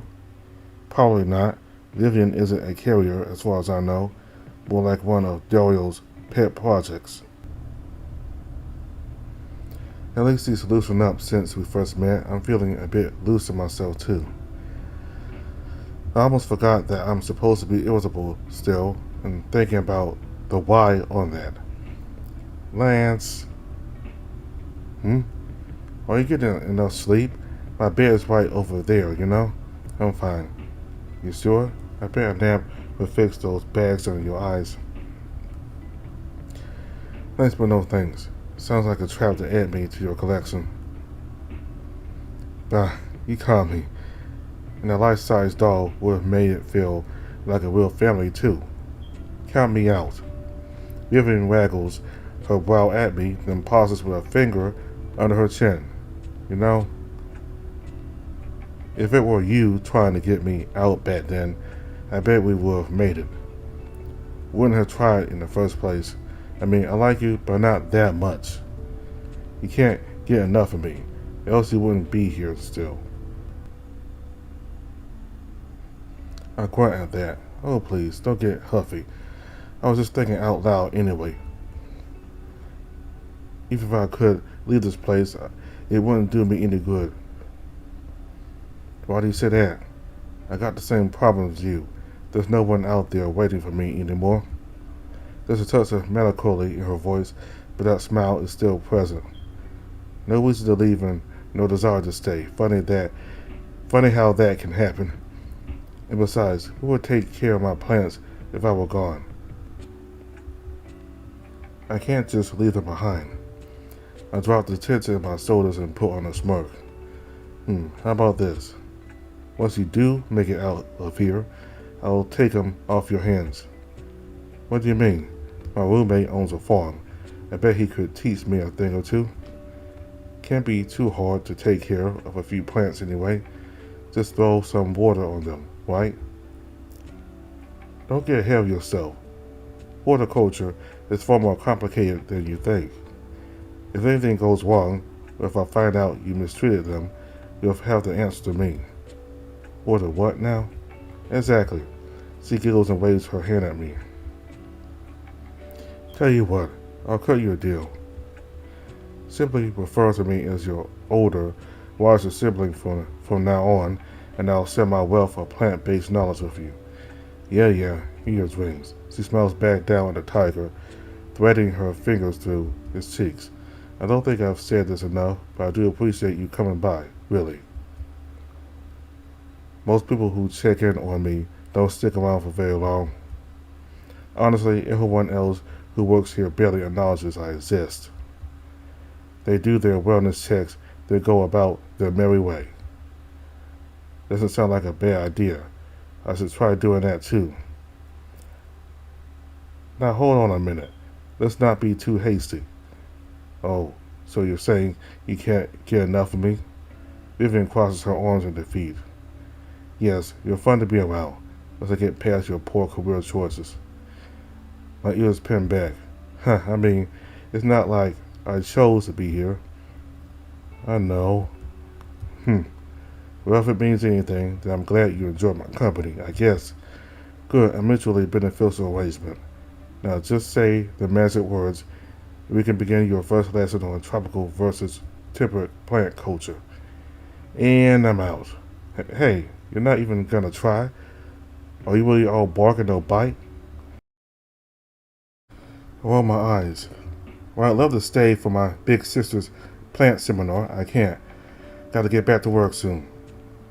S1: Probably not. Vivian isn't a carrier as far as I know, more like one of Dario's pet projects. At least he's loosened up since we first met. I'm feeling a bit loose in myself too. I almost forgot that I'm supposed to be irritable still, and thinking about the why on that. Lance. Are you getting enough sleep? My bed is right over there, you know? I'm fine. You sure? I bet a nap will fix those bags under your eyes. Thanks but no thanks. Sounds like a trap to add me to your collection. You caught me. And a life-size doll would have made it feel like a real family too. Count me out. Vivian waggles her brow at me, then pauses with a finger under her chin. You know, if it were you trying to get me out back then, I bet we would have made it. Wouldn't have tried in the first place. I mean, I like you, but not that much. You can't get enough of me, else you wouldn't be here still. I grunt at that. Oh please, don't get huffy. I was just thinking out loud anyway. Even if I could leave this place, it wouldn't do me any good. Why do you say that? I got the same problem as you. There's no one out there waiting for me anymore. There's a touch of melancholy in her voice, but that smile is still present. No reason to leave and no desire to stay. Funny how that can happen. And besides, who would take care of my plants if I were gone? I can't just leave them behind. I drop the tension in my shoulders and put on a smirk. How about this? Once you do make it out of here, I'll take them off your hands. What do you mean? My roommate owns a farm. I bet he could teach me a thing or two. Can't be too hard to take care of a few plants anyway. Just throw some water on them, right? Don't get ahead of yourself. Horticulture is far more complicated than you think. If anything goes wrong, or if I find out you mistreated them, you'll have to answer to me. Order what now? Exactly. She giggles and waves her hand at me. Tell you what, I'll cut you a deal. Simply refer to me as your older, wiser sibling from now on, and I'll share my wealth of plant-based knowledge with you. Yeah, in your dreams. She smiles back down at the tiger, threading her fingers through his cheeks. I don't think I've said this enough, but I do appreciate you coming by, really. Most people who check in on me don't stick around for very long. Honestly, everyone else who works here barely acknowledges I exist. They do their wellness checks, they go about their merry way. Doesn't sound like a bad idea. I should try doing that too. Now hold on a minute. Let's not be too hasty. Oh, so you're saying you can't get enough of me? Vivian crosses her arms in defeat. Yes, you're fun to be around, once I get past your poor career choices. My ears pin back. I mean, it's not like I chose to be here. I know. Well, if it means anything, then I'm glad you enjoyed my company, I guess. Good, a mutually beneficial arrangement. Now just say the magic words, and we can begin your first lesson on tropical versus temperate plant culture. And I'm out. Hey, you're not even gonna try? Are you really all bark and no bite? Roll my eyes. Well, I'd love to stay for my big sister's plant seminar. I can't. Gotta get back to work soon.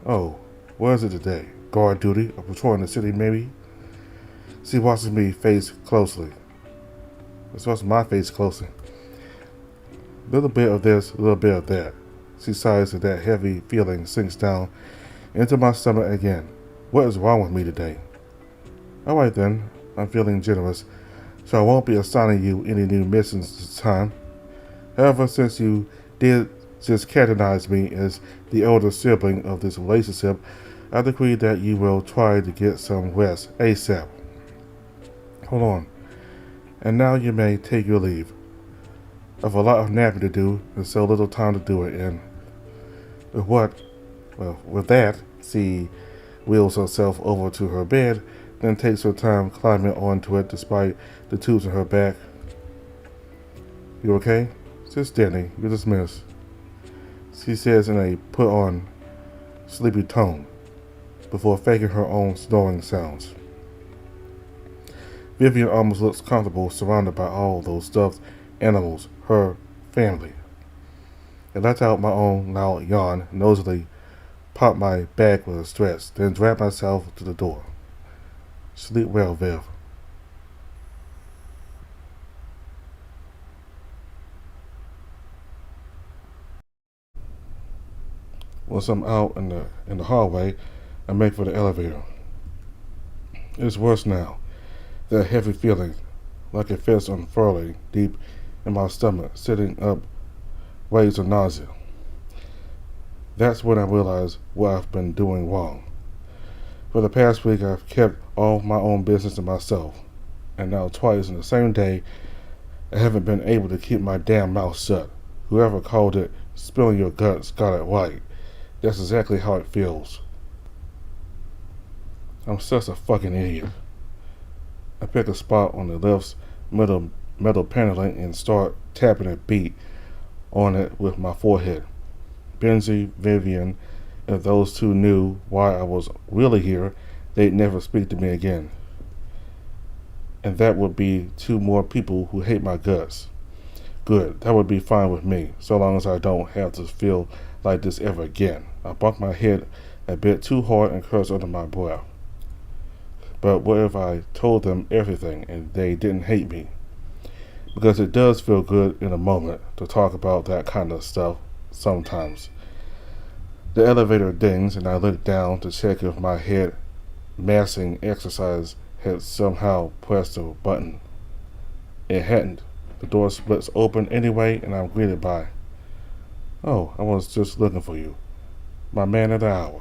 S1: Oh, what is it today? Guard duty or patrolling the city, maybe? She watches me face closely. She watches my face closely. Little bit of this, a little bit of that. She sighs as that heavy feeling sinks down into my stomach again. What is wrong with me today? Alright then, I'm feeling generous, so I won't be assigning you any new missions this time. However, since you did just canonize me as the elder sibling of this relationship, I decree that you will try to get some rest ASAP. Hold on. And now you may take your leave. I've a lot of napping to do and so little time to do it in. With that, she wheels herself over to her bed, then takes her time climbing onto it despite the tubes in her back. You okay? Sit steady. You're dismissed. She says in a put-on, sleepy tone, before faking her own snoring sounds. Vivian almost looks comfortable surrounded by all those stuffed animals, her family. I let out my own loud yawn, nosily pop my back with a stretch, then drag myself to the door. Sleep well, Viv. Once I'm out in the hallway, I make for the elevator. It's worse now. That heavy feeling, like a fist unfurling deep in my stomach, sitting up, waves of nausea. That's when I realize what I've been doing wrong. For the past week, I've kept all my own business to myself, and now twice in the same day, I haven't been able to keep my damn mouth shut. Whoever called it spilling your guts got it right. That's exactly how it feels. I'm such a fucking idiot. I pick a spot on the lift's metal paneling and start tapping a beat on it with my forehead. Benji, Vivian, if those two knew why I was really here, they'd never speak to me again. And that would be two more people who hate my guts. Good, that would be fine with me, so long as I don't have to feel like this ever again. I bumped my head a bit too hard and cursed under my breath. But what if I told them everything and they didn't hate me? Because it does feel good in a moment to talk about that kind of stuff sometimes. The elevator dings and I look down to check if my head massing exercise had somehow pressed a button. It hadn't. The door splits open anyway and I'm greeted by, "Oh, I was just looking for you. My man of the hour."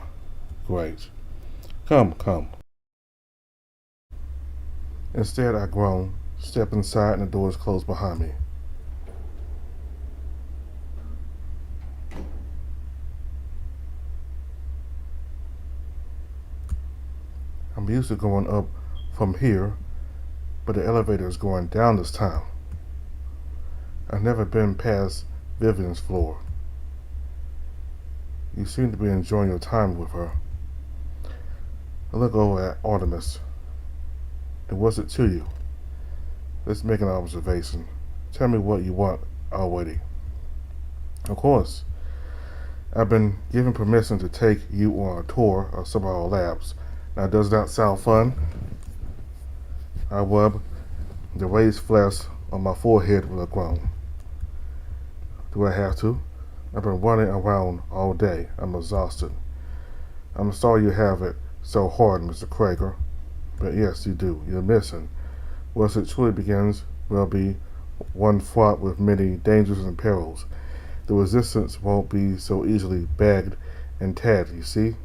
S1: Great. Come, come. Instead, I groan, step inside, and the door is closed behind me. I'm used to going up from here, but the elevator is going down this time. I've never been past Vivian's floor. You seem to be enjoying your time with her. I look over at Artemis. And what's it to you? Let's make an observation. Tell me what you want already. Of course. I've been given permission to take you on a tour of some of our labs. Now, does that sound fun? I rub the raised flesh on my forehead with a groan. Do I have to? I've been running around all day. I'm exhausted. I'm sorry you have it so hard, Mr. Krager. But yes, you do. You're missing. Once it truly begins, will be one fraught with many dangers and perils. The resistance won't be so easily bagged and tagged, you see?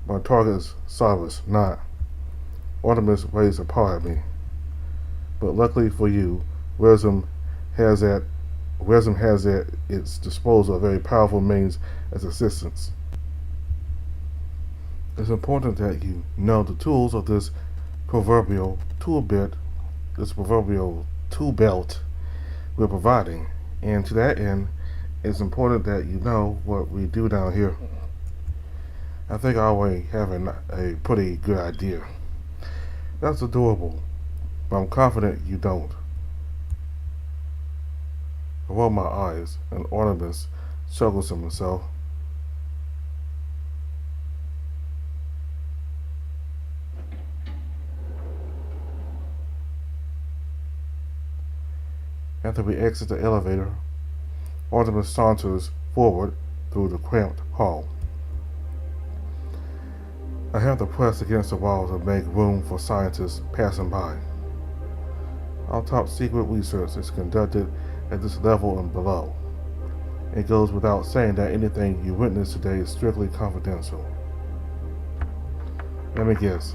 S1: My target is Cyrus, not. Artemis waves a paw at me. But luckily for you, Resim has at its disposal a very powerful means as assistance. It's important that you know the tools of this proverbial tool belt we're providing, and to that end, It's important that you know what we do down here. I think I already have a pretty good idea. That's adorable, but I'm confident you don't. I roll my eyes, and Artemis chuckles to himself. After we exit the elevator, Artemis saunters forward through the cramped hall. I have to press against the wall to make room for scientists passing by. Our top secret research is conducted at this level and below. It goes without saying that anything you witness today is strictly confidential. Let me guess.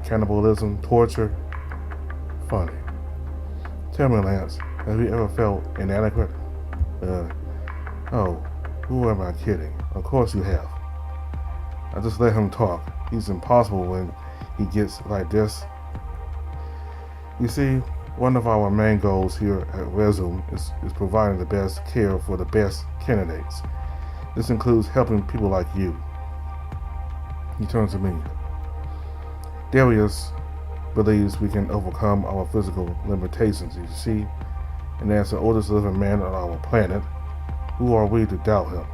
S1: Cannibalism, torture, funny. Tell me, Lance, have you ever felt inadequate? Oh, who am I kidding? Of course you have. I just let him talk. He's impossible when he gets like this. You see, one of our main goals here at Resume is providing the best care for the best candidates. This includes helping people like you. He turns to me. Darius believes we can overcome our physical limitations, you see, and as the oldest living man on our planet, who are we to doubt him?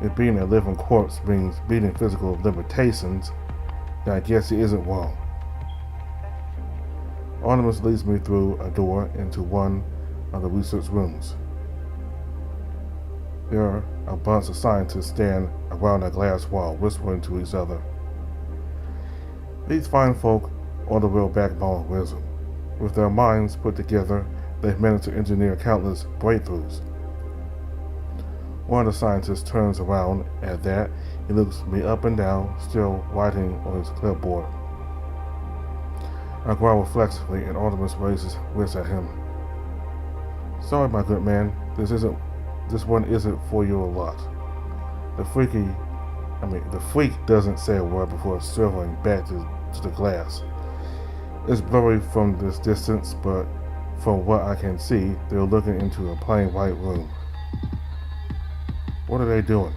S1: If being a living corpse means beating physical limitations, then I guess he isn't wrong. Artemis leads me through a door into one of the research rooms. There are a bunch of scientists stand around a glass wall, whispering to each other. These fine folk are the real backbone of wisdom. With their minds put together, they've managed to engineer countless breakthroughs. One of the scientists turns around at that. He looks me up and down, still writing on his clipboard. I growl reflexively, and Artemis raises wrists at him. Sorry, my good man, this one isn't for your lot. The freak doesn't say a word before swiveling back to the glass. It's blurry from this distance, but from what I can see, they're looking into a plain white room. What are they doing?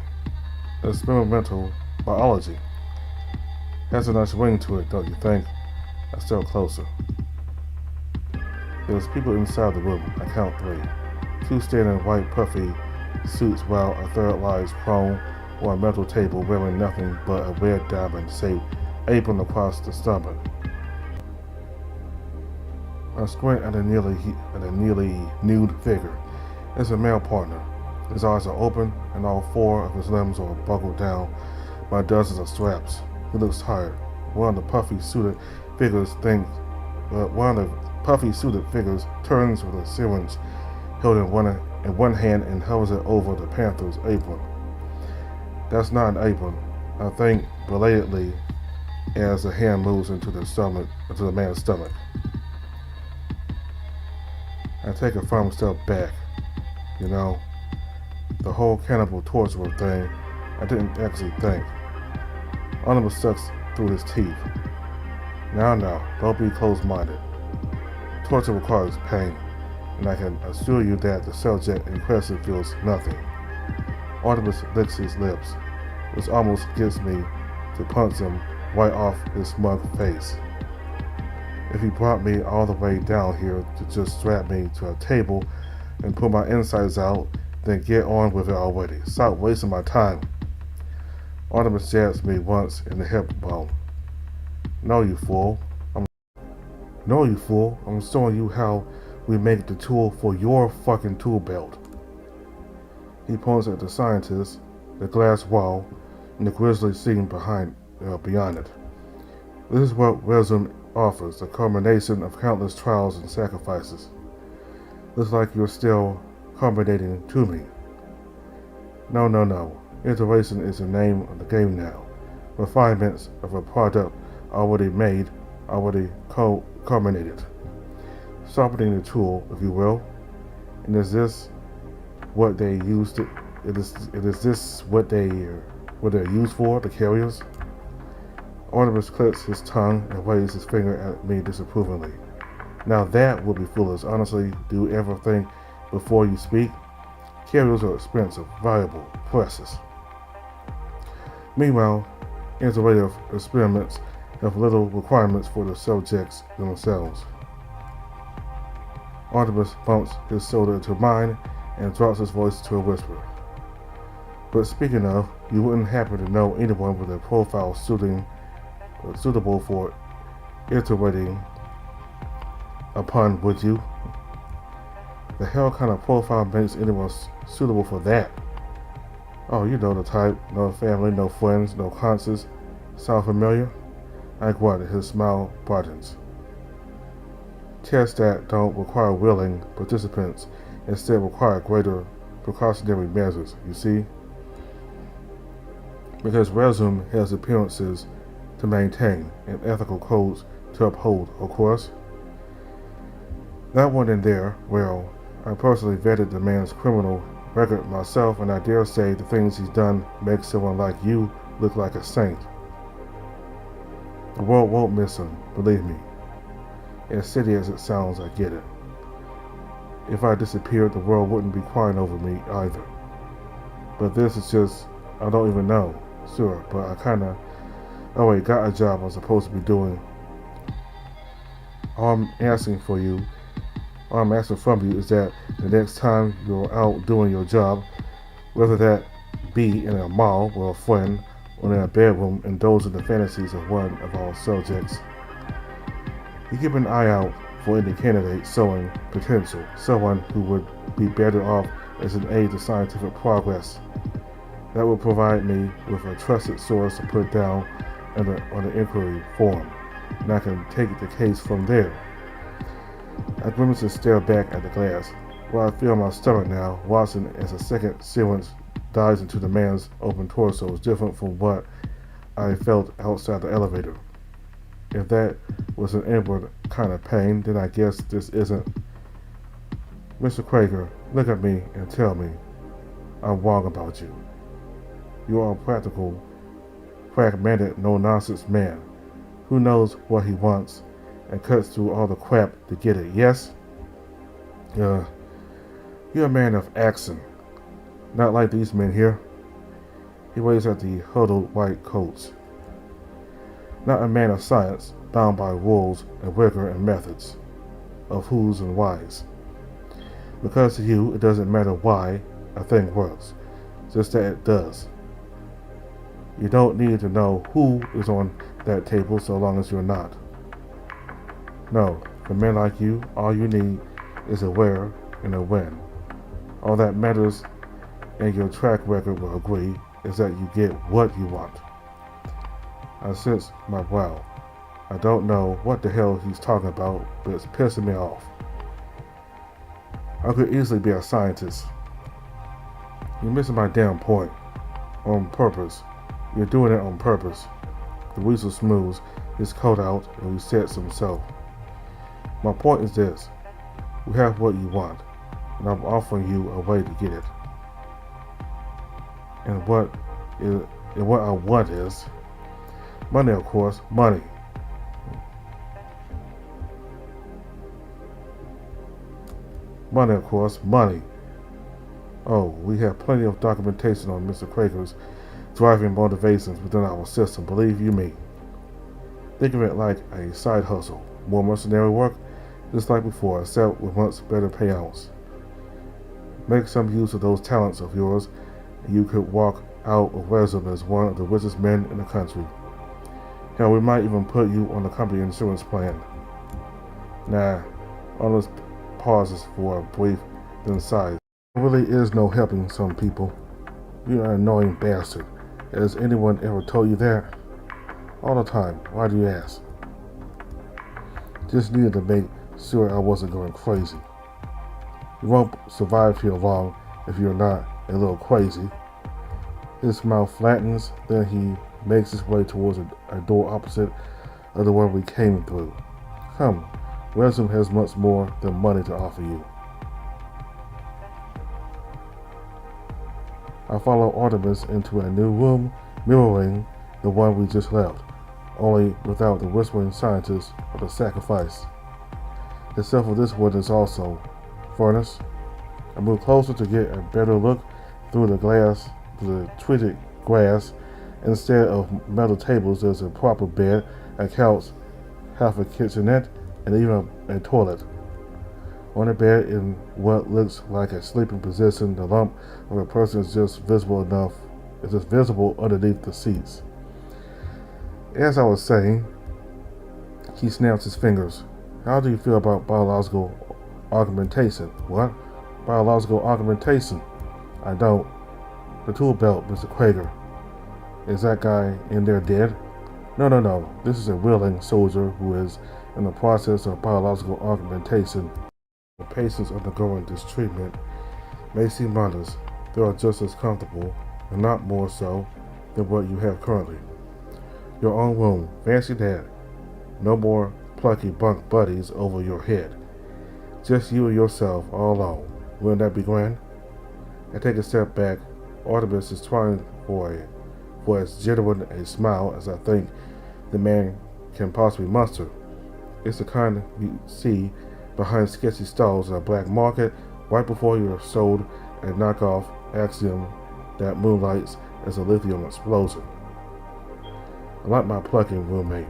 S1: Experimental biology. Has a nice ring to it, don't you think? I step closer. There's people inside the room. I count 3. 2 stand in white puffy suits while a third lies prone on a metal table wearing nothing but a red diamond-shaped apron across the stomach. I squint at a nearly nude figure. It's a male partner. His eyes are open, and all 4 of his limbs are buckled down by dozens of straps. He looks tired. One of the puffy suited figures turns with a syringe held in one hand and hovers it over the panther's apron. That's not an apron. I think belatedly as the hand moves into the man's stomach. I take a firm step back. You know, the whole cannibal torture thing, I didn't actually think. Artemis sucks through his teeth. Now, don't be close-minded. Torture requires pain, and I can assure you that the subject in question feels nothing. Artemis licks his lips, which almost gets me to punch him right off his smug face. If he brought me all the way down here to just strap me to a table and pull my insides out, then get on with it already. Stop wasting my time. Artemis jabs me once in the hip bone. No, you fool. I'm showing you how we make the tool for your fucking tool belt. He points at the scientist, the glass wall, and the grisly scene beyond it. This is what Resume offers, the culmination of countless trials and sacrifices. Looks like you're still culminating to me. No. Iteration is the name of the game now. Refinements of a product already made, already culminated. Sharpening the tool, if you will. And is this what they used it? Is this what they're used for, the carriers? Artemis clicks his tongue and waves his finger at me disapprovingly. Now that would be foolish. Honestly, do you ever think before you speak? Carriers are expensive, valuable, precious. Meanwhile, interactive experiments have little requirements for the subjects themselves. Artemis bumps his shoulder into mine and drops his voice to a whisper. But speaking of, you wouldn't happen to know anyone with a profile suitable for iterating upon, would you? The hell kind of profile makes anyone suitable for that? Oh, you know the type. No family, no friends, no concerts. Sound familiar? I grunted. His smile brightens. Tests that don't require willing participants instead require greater precautionary measures, you see? Because resume has appearances to maintain and ethical codes to uphold, of course. That one in there, well, I personally vetted the man's criminal record myself, and I dare say the things he's done make someone like you look like a saint. The world won't miss him, believe me. As silly as it sounds, I get it. If I disappeared, the world wouldn't be crying over me either. But this is just, I don't even know. Sure, but I kinda, got a job I'm supposed to be doing. All I'm asking from you is that the next time you're out doing your job, whether that be in a mall with a friend or in a bedroom indulging the fantasies of one of our subjects, you keep an eye out for any candidate showing potential, someone who would be better off as an aid to scientific progress. That would provide me with a trusted source to put down on the inquiry form, and I can take the case from there. I grimace and stare back at the glass, where I feel my stomach now, watching as a second sequence dives into the man's open torso is different from what I felt outside the elevator. If that was an inward kind of pain, then I guess this isn't. Mr. Krager, look at me and tell me I'm wrong about you. You are a practical, pragmatic, no-nonsense man who knows what he wants and cuts through all the crap to get it, yes? You're a man of action, not like these men here. He waves at the huddled white coats. Not a man of science, bound by rules and rigor and methods, of who's and whys. Because to you, it doesn't matter why a thing works, just that it does. You don't need to know who is on that table so long as you're not. No, for men like you, all you need is a where and a when. All that matters, and your track record will agree, is that you get what you want. I sense my brow. I don't know what the hell he's talking about, but it's pissing me off. I could easily be a scientist. You're missing my damn point. On purpose. You're doing it on purpose. The weasel smooths his coat out and resets himself. My point is this. You have what you want, and I'm offering you a way to get it. And what I want is money, of course, money. Money, of course, money. Oh, we have plenty of documentation on Mr. Krager's driving motivations within our system, believe you me. Think of it like a side hustle. More mercenary work, just like before, except with much better payouts. Make some use of those talents of yours, and you could walk out of resume as one of the richest men in the country. Hell, we might even put you on the company insurance plan. Nah, Honest pauses for a brief, then sighs. There really is no helping some people. You're an annoying bastard. Has anyone ever told you that? All the time. Why do you ask? Just needed to make sure I wasn't going crazy. You won't survive here long if you're not a little crazy. His mouth flattens, then he makes his way towards a door opposite of the one we came through. Come, Resume has much more than money to offer you. I follow Artemis into a new room mirroring the one we just left, only without the whispering scientist or the sacrifice. Except for this one is also furnace, I move closer to get a better look through the twisted glass. Instead of metal tables, there's a proper bed, a couch, half a kitchenette, and even a toilet. On the bed, in what looks like a sleeping position, the lump of a person is just visible underneath the seats. As I was saying, he snaps his fingers. How do you feel about biological augmentation? What? Biological augmentation? I don't. The tool belt, Mr. Krager. Is that guy in there dead? No. This is a willing soldier who is in the process of biological augmentation. The patients undergoing this treatment may seem modest. They are just as comfortable, and not more so, than what you have currently. Your own room. Fancy that. No more plucky bunk buddies over your head. Just you and yourself, all alone. Wouldn't that be grand? I take a step back. Artemis is trying for as genuine a smile as I think the man can possibly muster. It's the kind you see behind sketchy stalls in a black market right before you're sold a knockoff Axiom that moonlights as a lithium explosion. I like my plucking roommate.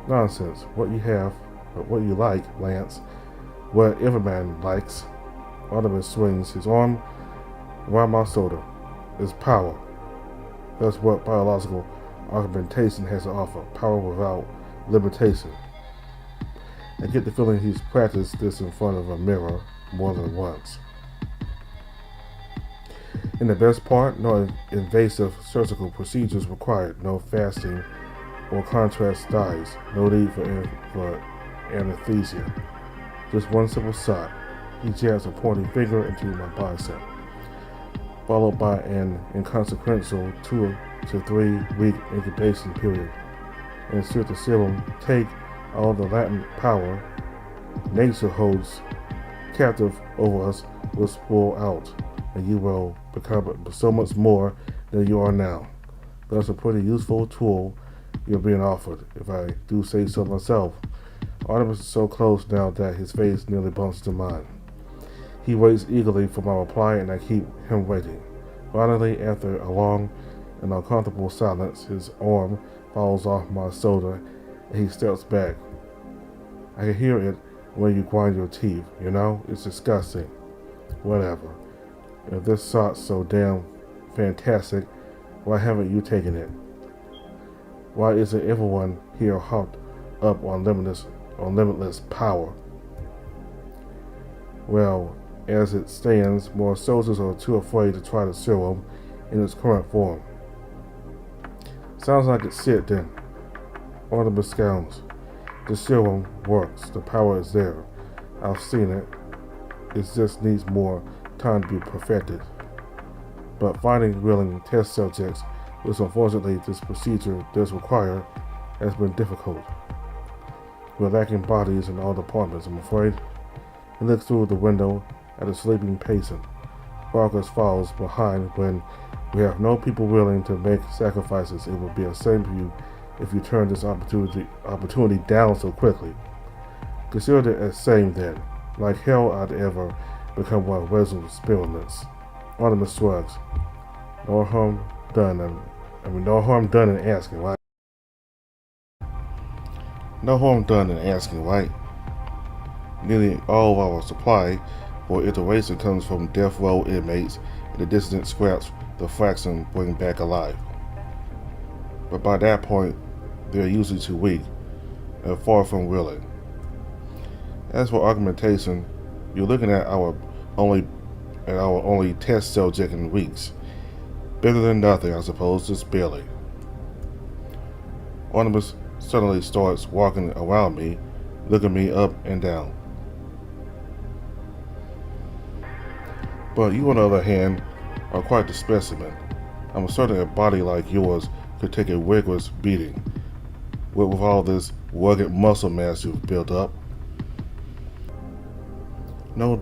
S1: Nonsense. What you like, Lance. What every man likes. Artemis swings his arm around my shoulder. Is power. That's what biological augmentation has to offer. Power without limitation. I get the feeling he's practiced this in front of a mirror more than once. And the best part, no invasive surgical procedures required, no fasting or contrast dyes, no need for anesthesia. Just one simple shot. He jabs a pointing finger into my bicep, followed by an inconsequential 2 to 3 week incubation period. Insert the serum, take all the latent power nature holds captive over us will spoil out, and you will become so much more than you are now. That's a pretty useful tool you're being offered, if I do say so myself. Artemis is so close now that his face nearly bumps into mine. He waits eagerly for my reply, and I keep him waiting. Finally, after a long and uncomfortable silence, his arm falls off my shoulder, and he steps back. I can hear it when you grind your teeth, you know? It's disgusting. Whatever. If this shot's so damn fantastic, why haven't you taken it? Why isn't everyone here hopped up on limitless power? Well, as it stands, more soldiers are too afraid to try the serum in its current form. Sounds like it's shit then. Artemis scowls. The serum works. The power is there. I've seen it. It just needs more time to be perfected. But finding willing test subjects, which unfortunately this procedure does require, has been difficult. We're lacking bodies in all departments, I'm afraid. He looks through the window at a sleeping patient. Progress falls behind when we have no people willing to make sacrifices. It would be a shame for you if you turn this opportunity down so quickly. Consider it as shame then. Like hell I'd ever become one of Resol's experiments. Artemis shrugs. No harm done in asking, right? No harm done in asking, right? Nearly all of our supply for iteration comes from death row inmates, and the dissident scraps the fraction bring back alive. But by that point, they are usually too weak and far from willing. As for augmentation, you're looking at our only test subject in weeks. Better than nothing, I suppose, just barely. Artemis suddenly starts walking around me, looking me up and down. But you, on the other hand, are quite the specimen. I'm certain a body like yours could take a rigorous beating. With all this rugged muscle mass you've built up. No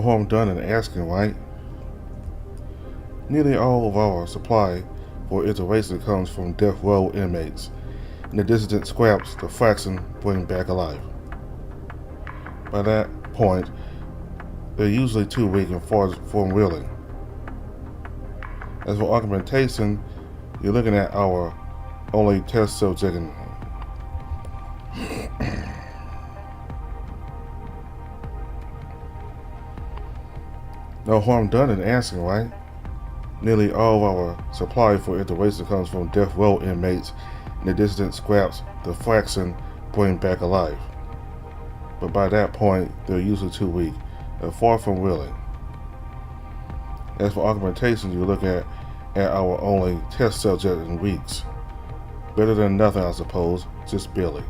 S1: harm done in asking, right? Nearly all of our supply for iteration comes from death row inmates, and the dissident scraps the fraction bring back alive. By that, point, they're usually too weak and far from willing. As for augmentation, you're looking at our only test subject and no harm done in asking, right? Nearly all of our supply for interracial comes from death row inmates, and the dissident scraps the fraction bring back alive. But by that point, they're usually too weak and far from willing. As for augmentation, you look at our only test subject in weeks. Better than nothing, I suppose, just barely.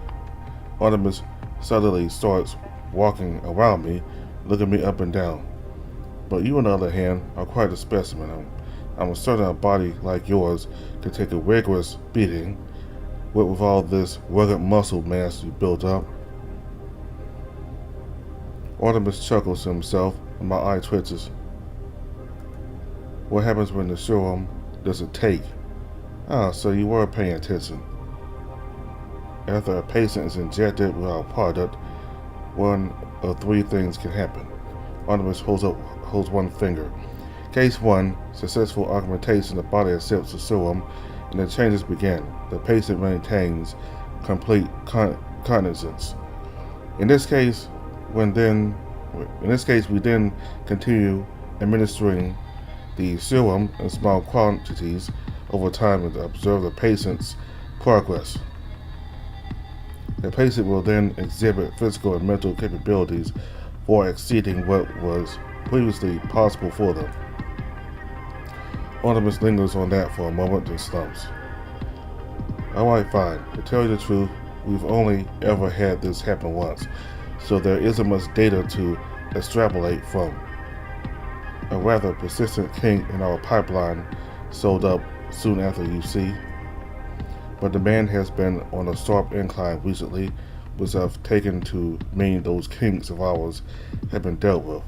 S1: Artemis suddenly starts walking around me, looking me up and down. But you, on the other hand, are quite a specimen. I'm certain a body like yours can take a rigorous beating, with all this rugged muscle mass you built up. Artemis chuckles to himself, and my eye twitches. What happens when the serum doesn't take? Ah, so you were paying attention. After a patient is injected with our product, one of three things can happen. Artemis holds one finger. Case 1, successful augmentation, the body accepts the serum, and the changes begin. The patient maintains complete cognizance. In this case, we then continue administering the serum in small quantities over time and observe the patient's progress. The patient will then exhibit physical and mental capabilities far exceeding what was previously possible for them. Artemis lingers on that for a moment and slumps. Alright, fine. To tell you the truth, we've only ever had this happen once, so there isn't much data to extrapolate from. A rather persistent kink in our pipeline sold up soon after UC, but demand has been on a sharp incline recently, which I've taken to mean those kinks of ours have been dealt with.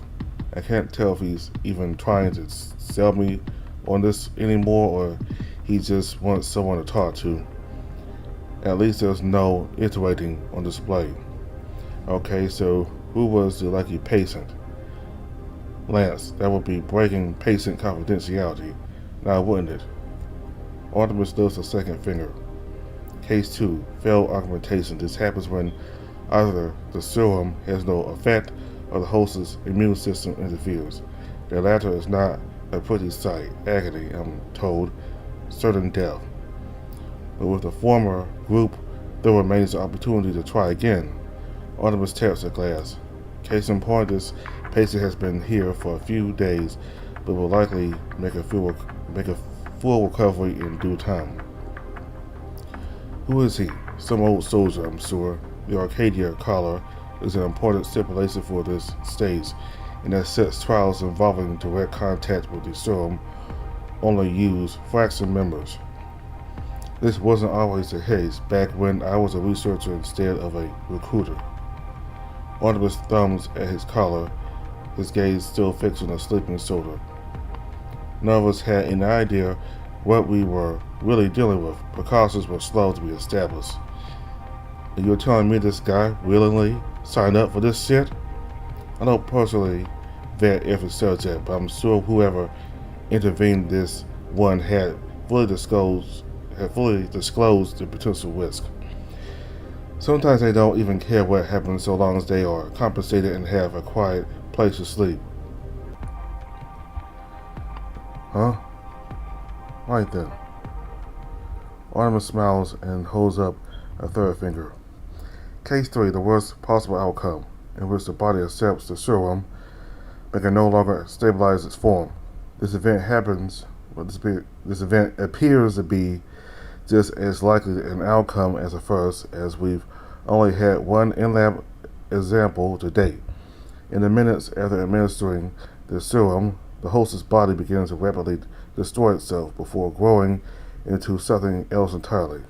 S1: I can't tell if he's even trying to sell me on this anymore, or he just wants someone to talk to. At least there's no iterating on display. Okay, so who was the lucky patient? Lance, that would be breaking patient confidentiality, now wouldn't it? Artemis lifts a second finger. Case 2, failed augmentation. This happens when either the serum has no effect or the host's immune system interferes. The latter is not a pretty sight. Agony, I'm told, certain death. But with the former group, there remains the opportunity to try again. Artemis taps a glass. Case in point, this patient has been here for a few days, but will likely make a full recovery in due time. Who is he? Some old soldier, I'm sure. The Arcadia collar is an important stipulation for this stage, and that sets trials involving direct contact with the serum only use fraction members. This wasn't always the case back when I was a researcher instead of a recruiter. Artemis thumbs at his collar, his gaze still fixed on the sleeping soldier. None of us had any idea what we were really dealing with. Precautions were slow to be established. And you're telling me this guy willingly signed up for this shit? I don't personally vet every subject, but I'm sure whoever intervened this one had fully disclosed the potential risk. Sometimes they don't even care what happens so long as they are compensated and have a quiet place to sleep. Huh? Right then. Artemis smiles and holds up a third finger. Case 3, the worst possible outcome, in which the body accepts the serum but can no longer stabilize its form. This event appears to be just as likely an outcome as the first, as we've only had one in-lab example to date. In the minutes after administering the serum, the host's body begins to rapidly destroy itself before growing into something else entirely.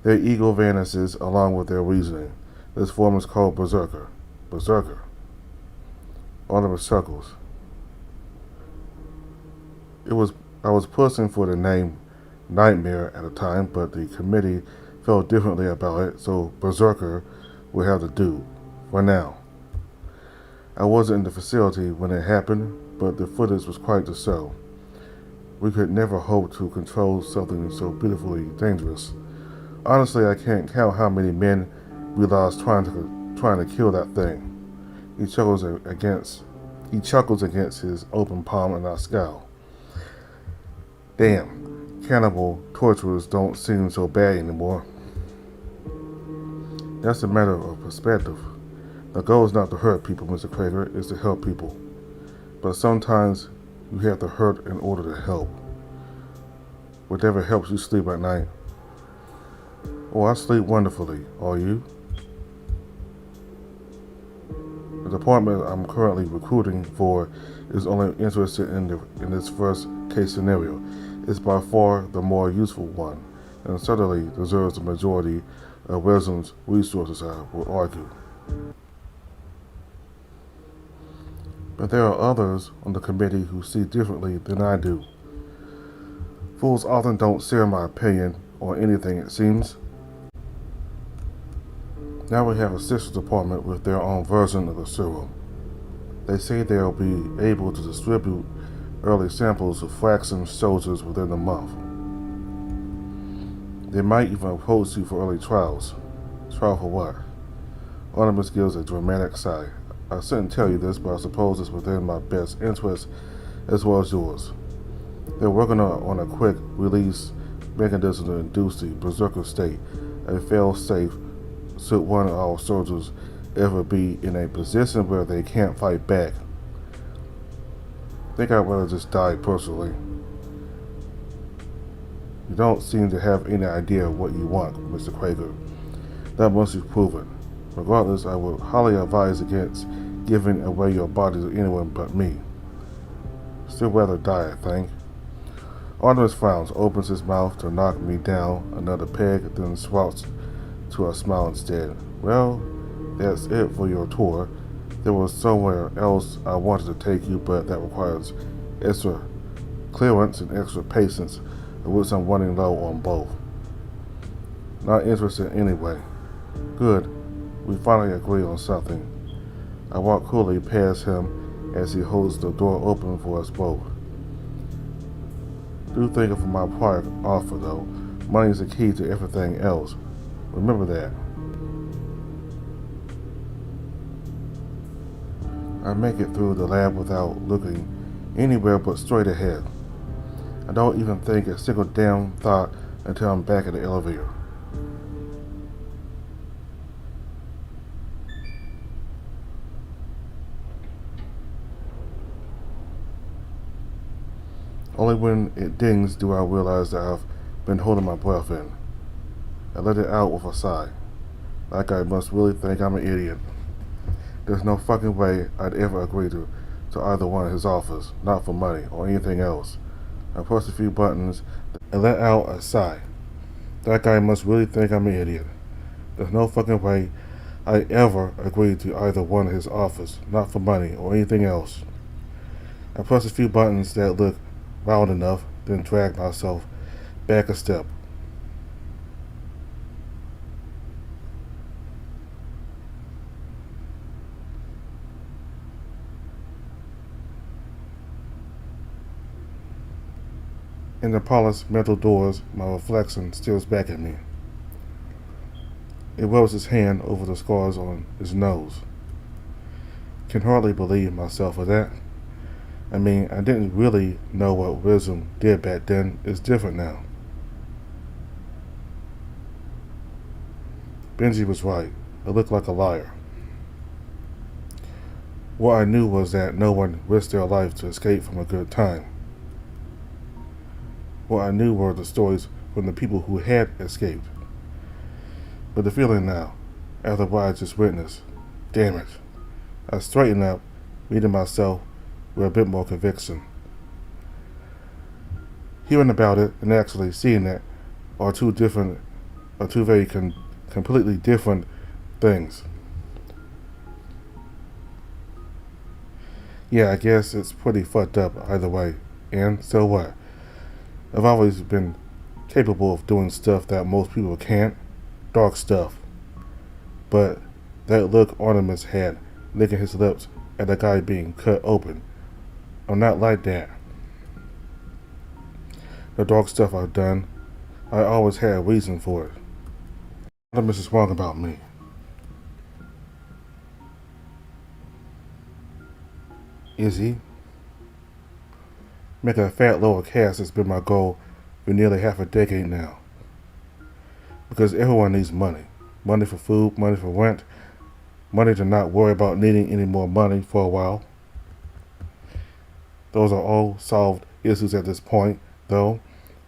S1: Their ego vanishes along with their reasoning. This form is called berserker. Berserker. Artemis chuckles. I was pushing for the name Nightmare at a time, but the committee felt differently about it, so Berserker will have to do for now. I wasn't in the facility when it happened, but the footage was quite the show. We could never hope to control something so beautifully dangerous. Honestly, I can't count how many men we lost trying to kill that thing. He chuckles against his open palm and I scowl. Damn, cannibal torturers don't seem so bad anymore. That's a matter of perspective. The goal is not to hurt people, Mr. Krager, it's to help people. But sometimes you have to hurt in order to help. Whatever helps you sleep at night. Oh, I sleep wonderfully. Are you? The department I'm currently recruiting for is only interested in this first case scenario. It's by far the more useful one, and certainly deserves the majority of Wisdom's resources, I would argue. But there are others on the committee who see differently than I do. Fools often don't share my opinion on anything, it seems. Now we have a sister department with their own version of the serum. They say they'll be able to distribute early samples of Fraxon soldiers within a month. They might even approach you for early trials. Trial for what? Artemis gives a dramatic sigh. I shouldn't tell you this, but I suppose it's within my best interest as well as yours. They're working on a quick release mechanism to induce the berserker state, a fail-safe should one of our soldiers ever be in a position where they can't fight back. I think I'd rather just die personally. You don't seem to have any idea of what you want, Mr. Krager. That must be proven. Regardless, I would highly advise against giving away your body to anyone but me. Still rather die, I think. Artemis frowns, opens his mouth to knock me down another peg, then swouts to a smile instead. Well, that's it for your tour. There was somewhere else I wanted to take you, but that requires extra clearance and extra patience, of which I'm running low on both. Not interested anyway. Good. We finally agree on something. I walk coolly past him as he holds the door open for us both. Do think of my prior offer, though. Money is the key to everything else. Remember that. I make it through the lab without looking anywhere but straight ahead. I don't even think a single damn thought until I'm back at the elevator. Only when it dings do I realize that I've been holding my breath in. I let it out with a sigh. Like I must really think I'm an idiot. There's no fucking way I'd ever agree to either one of his offers, not for money or anything else. I pressed a few buttons and let out a sigh. That guy must really think I'm an idiot. There's no fucking way I'd ever agree to either one of his offers, not for money or anything else. I pressed a few buttons that looked loud enough, then dragged myself back a step. In the polished metal doors, my reflection stares back at me. It rubs his hand over the scars on his nose. Can hardly believe myself for that. I mean, I didn't really know what wisdom did back then. It's different now. Benji was right. I looked like a liar. What I knew was that no one risked their life to escape from a good time. What I knew were the stories from the people who had escaped. But the feeling now, after what I just witnessed, damn it. I straightened up, meeting myself with a bit more conviction. Hearing about it and actually seeing it are two very completely different things. Yeah, I guess it's pretty fucked up either way. And so what? I've always been capable of doing stuff that most people can't. Dark stuff. But that look Artemis had, licking his lips at a guy being cut open. I'm not like that. The dark stuff I've done, I always had a reason for it. Artemis is wrong about me. Is he? Making a fat lower caste has been my goal for nearly half a decade now. Because everyone needs money. Money for food, money for rent, money to not worry about needing any more money for a while. Those are all solved issues at this point, though.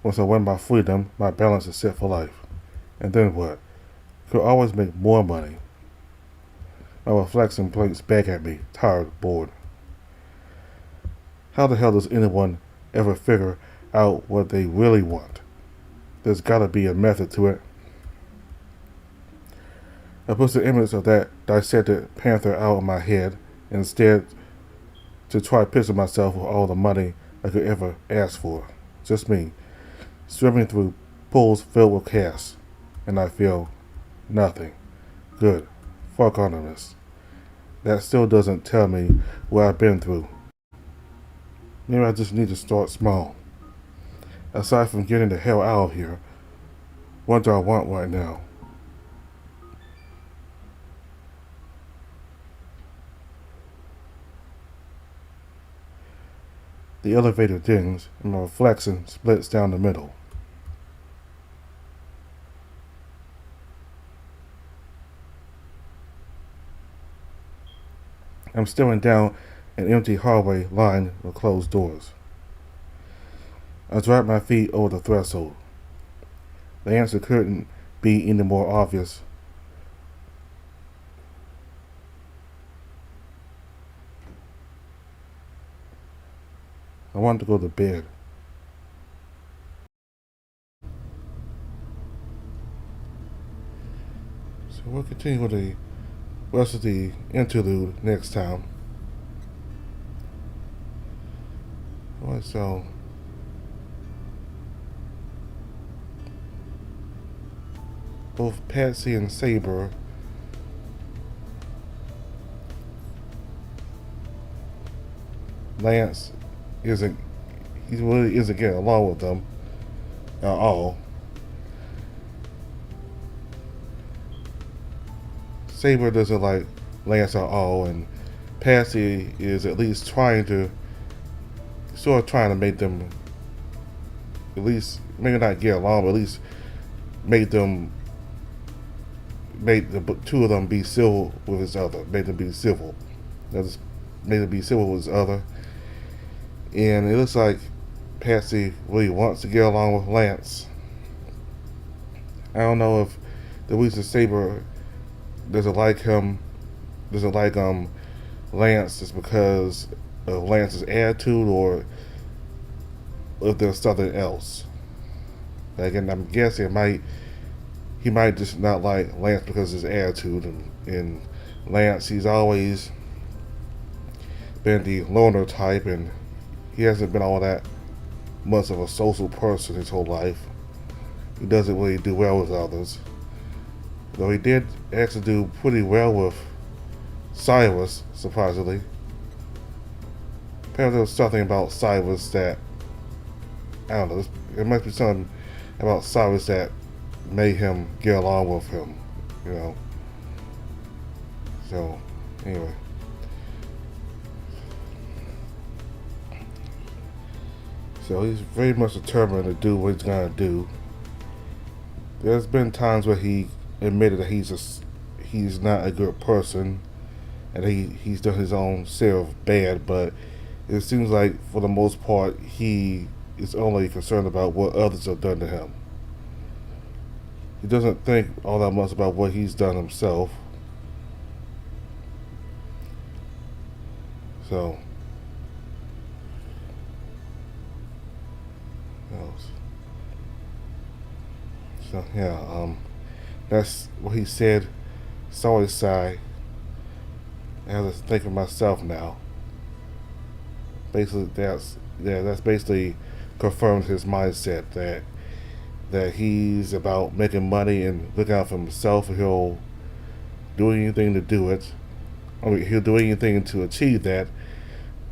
S1: Once I win my freedom, my balance is set for life. And then what? Could always make more money. My reflection blinks back at me, tired, bored. How the hell does anyone ever figure out what they really want? There's gotta be a method to it. I put the image of that dissected panther out of my head, instead to try picture myself with all the money I could ever ask for. Just me, swimming through pools filled with cash, and I feel nothing. Good. Fuck Artemis. That still doesn't tell me what I've been through. Maybe I just need to start small. Aside from getting the hell out of here, what do I want right now? The elevator dings, and my reflection splits down the middle. I'm staring down an empty hallway lined with closed doors. I drag my feet over the threshold. The answer couldn't be any more obvious. I want to go to bed. So we'll continue with the rest of the interlude next time. Alright, so both Patsy and Saber Lance he really isn't getting along with them at all. Saber doesn't like Lance at all, and Patsy is at least trying to make them at least maybe not get along, but at least make the two of them be civil with each other. Make them be civil. Make them be civil with each other. And it looks like Patsy really wants to get along with Lance. I don't know if the reason Saber doesn't like Lance is because of Lance's attitude, or if there's something else. Again, I'm guessing he might just not like Lance because of his attitude, and Lance, he's always been the loner type, and he hasn't been all that much of a social person his whole life. He doesn't really do well with others. Though he did actually do pretty well with Cyrus, surprisingly. Apparently there was something about Cyrus that, I don't know, there must be something about Cyrus that made him get along with him, you know. So, anyway. So he's very much determined to do what he's gonna do. There's been times where he admitted that he's not a good person, and he's done his own share of bad, but it seems like for the most part he is only concerned about what others have done to him. He doesn't think all that much about what he's done himself. So yeah, that's what he said. Sorry, sigh. I have to think of myself now. Basically, that's basically confirmed his mindset that he's about making money and looking out for himself. He'll do anything to do it. I mean, he'll do anything to achieve that,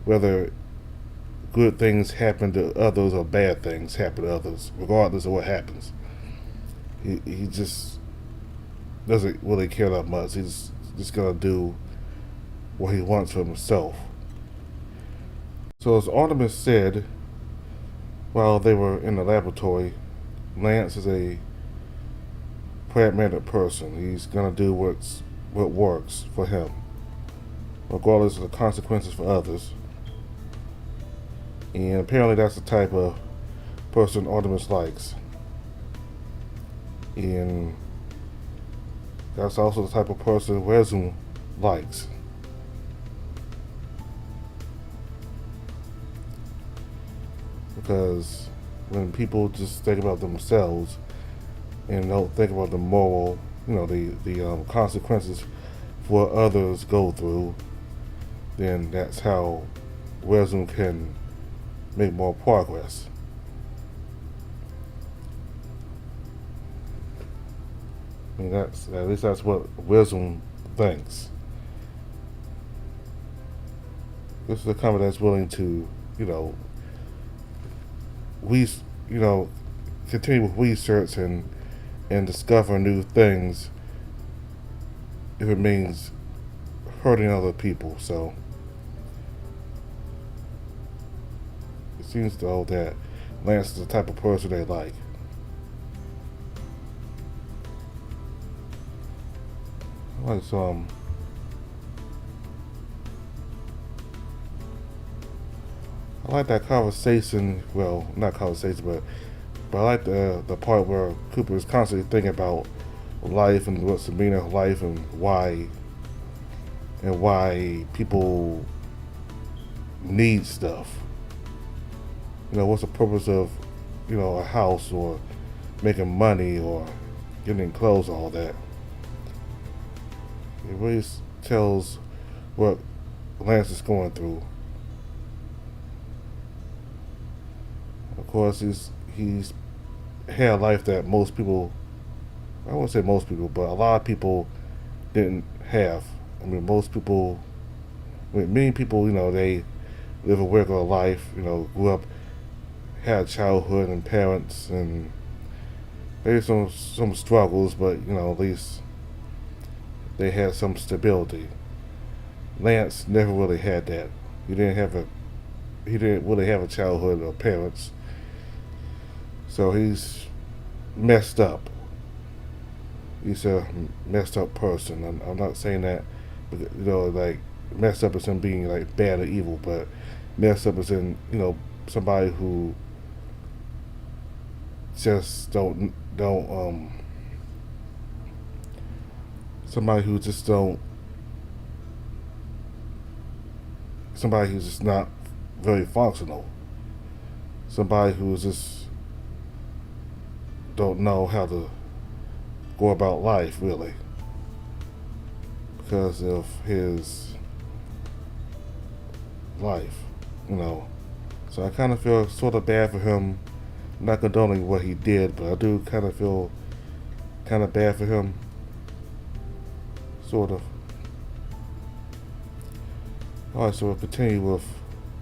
S1: whether good things happen to others or bad things happen to others, regardless of what happens. He just doesn't really care that much. He's just gonna do what he wants for himself. So as Artemis said while they were in the laboratory, Lance is a pragmatic person. He's gonna do what works for him, regardless of the consequences for others. And apparently that's the type of person Artemis likes. And that's also the type of person Resume likes. Because when people just think about themselves and don't think about the moral, the consequences for what others go through, then that's how Resume can make more progress. I mean, that's at least that's what Wisdom thinks. This is a company that's willing to, we, continue with research and discover new things if it means hurting other people. So it seems though that Lance is the type of person they like. I like that conversation. Well, not conversation, but I like the part where Cooper is constantly thinking about life and what's the meaning of life and why people need stuff. What's the purpose of a house or making money or getting clothes, all that. It really tells what Lance is going through. Of course, he's had a life that most people, I won't say most people, but a lot of people didn't have. I mean, many people, they live a regular life, grew up, had a childhood and parents, and maybe some struggles, but at least they had some stability. Lance never really had that. He didn't really have a childhood or parents. So he's messed up. He's a messed up person. I'm not saying that, like messed up as in being like bad or evil, but messed up as in, somebody who just don't somebody who's just not very functional. Somebody who's just don't know how to go about life, really, because of his life, So I kind of feel sort of bad for him, not condoning what he did, but I do kind of feel kind of bad for him. Sort of. Alright, so we'll continue with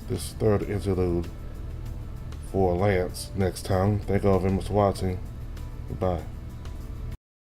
S1: this third interlude for Lance next time. Thank all of you for watching. Goodbye.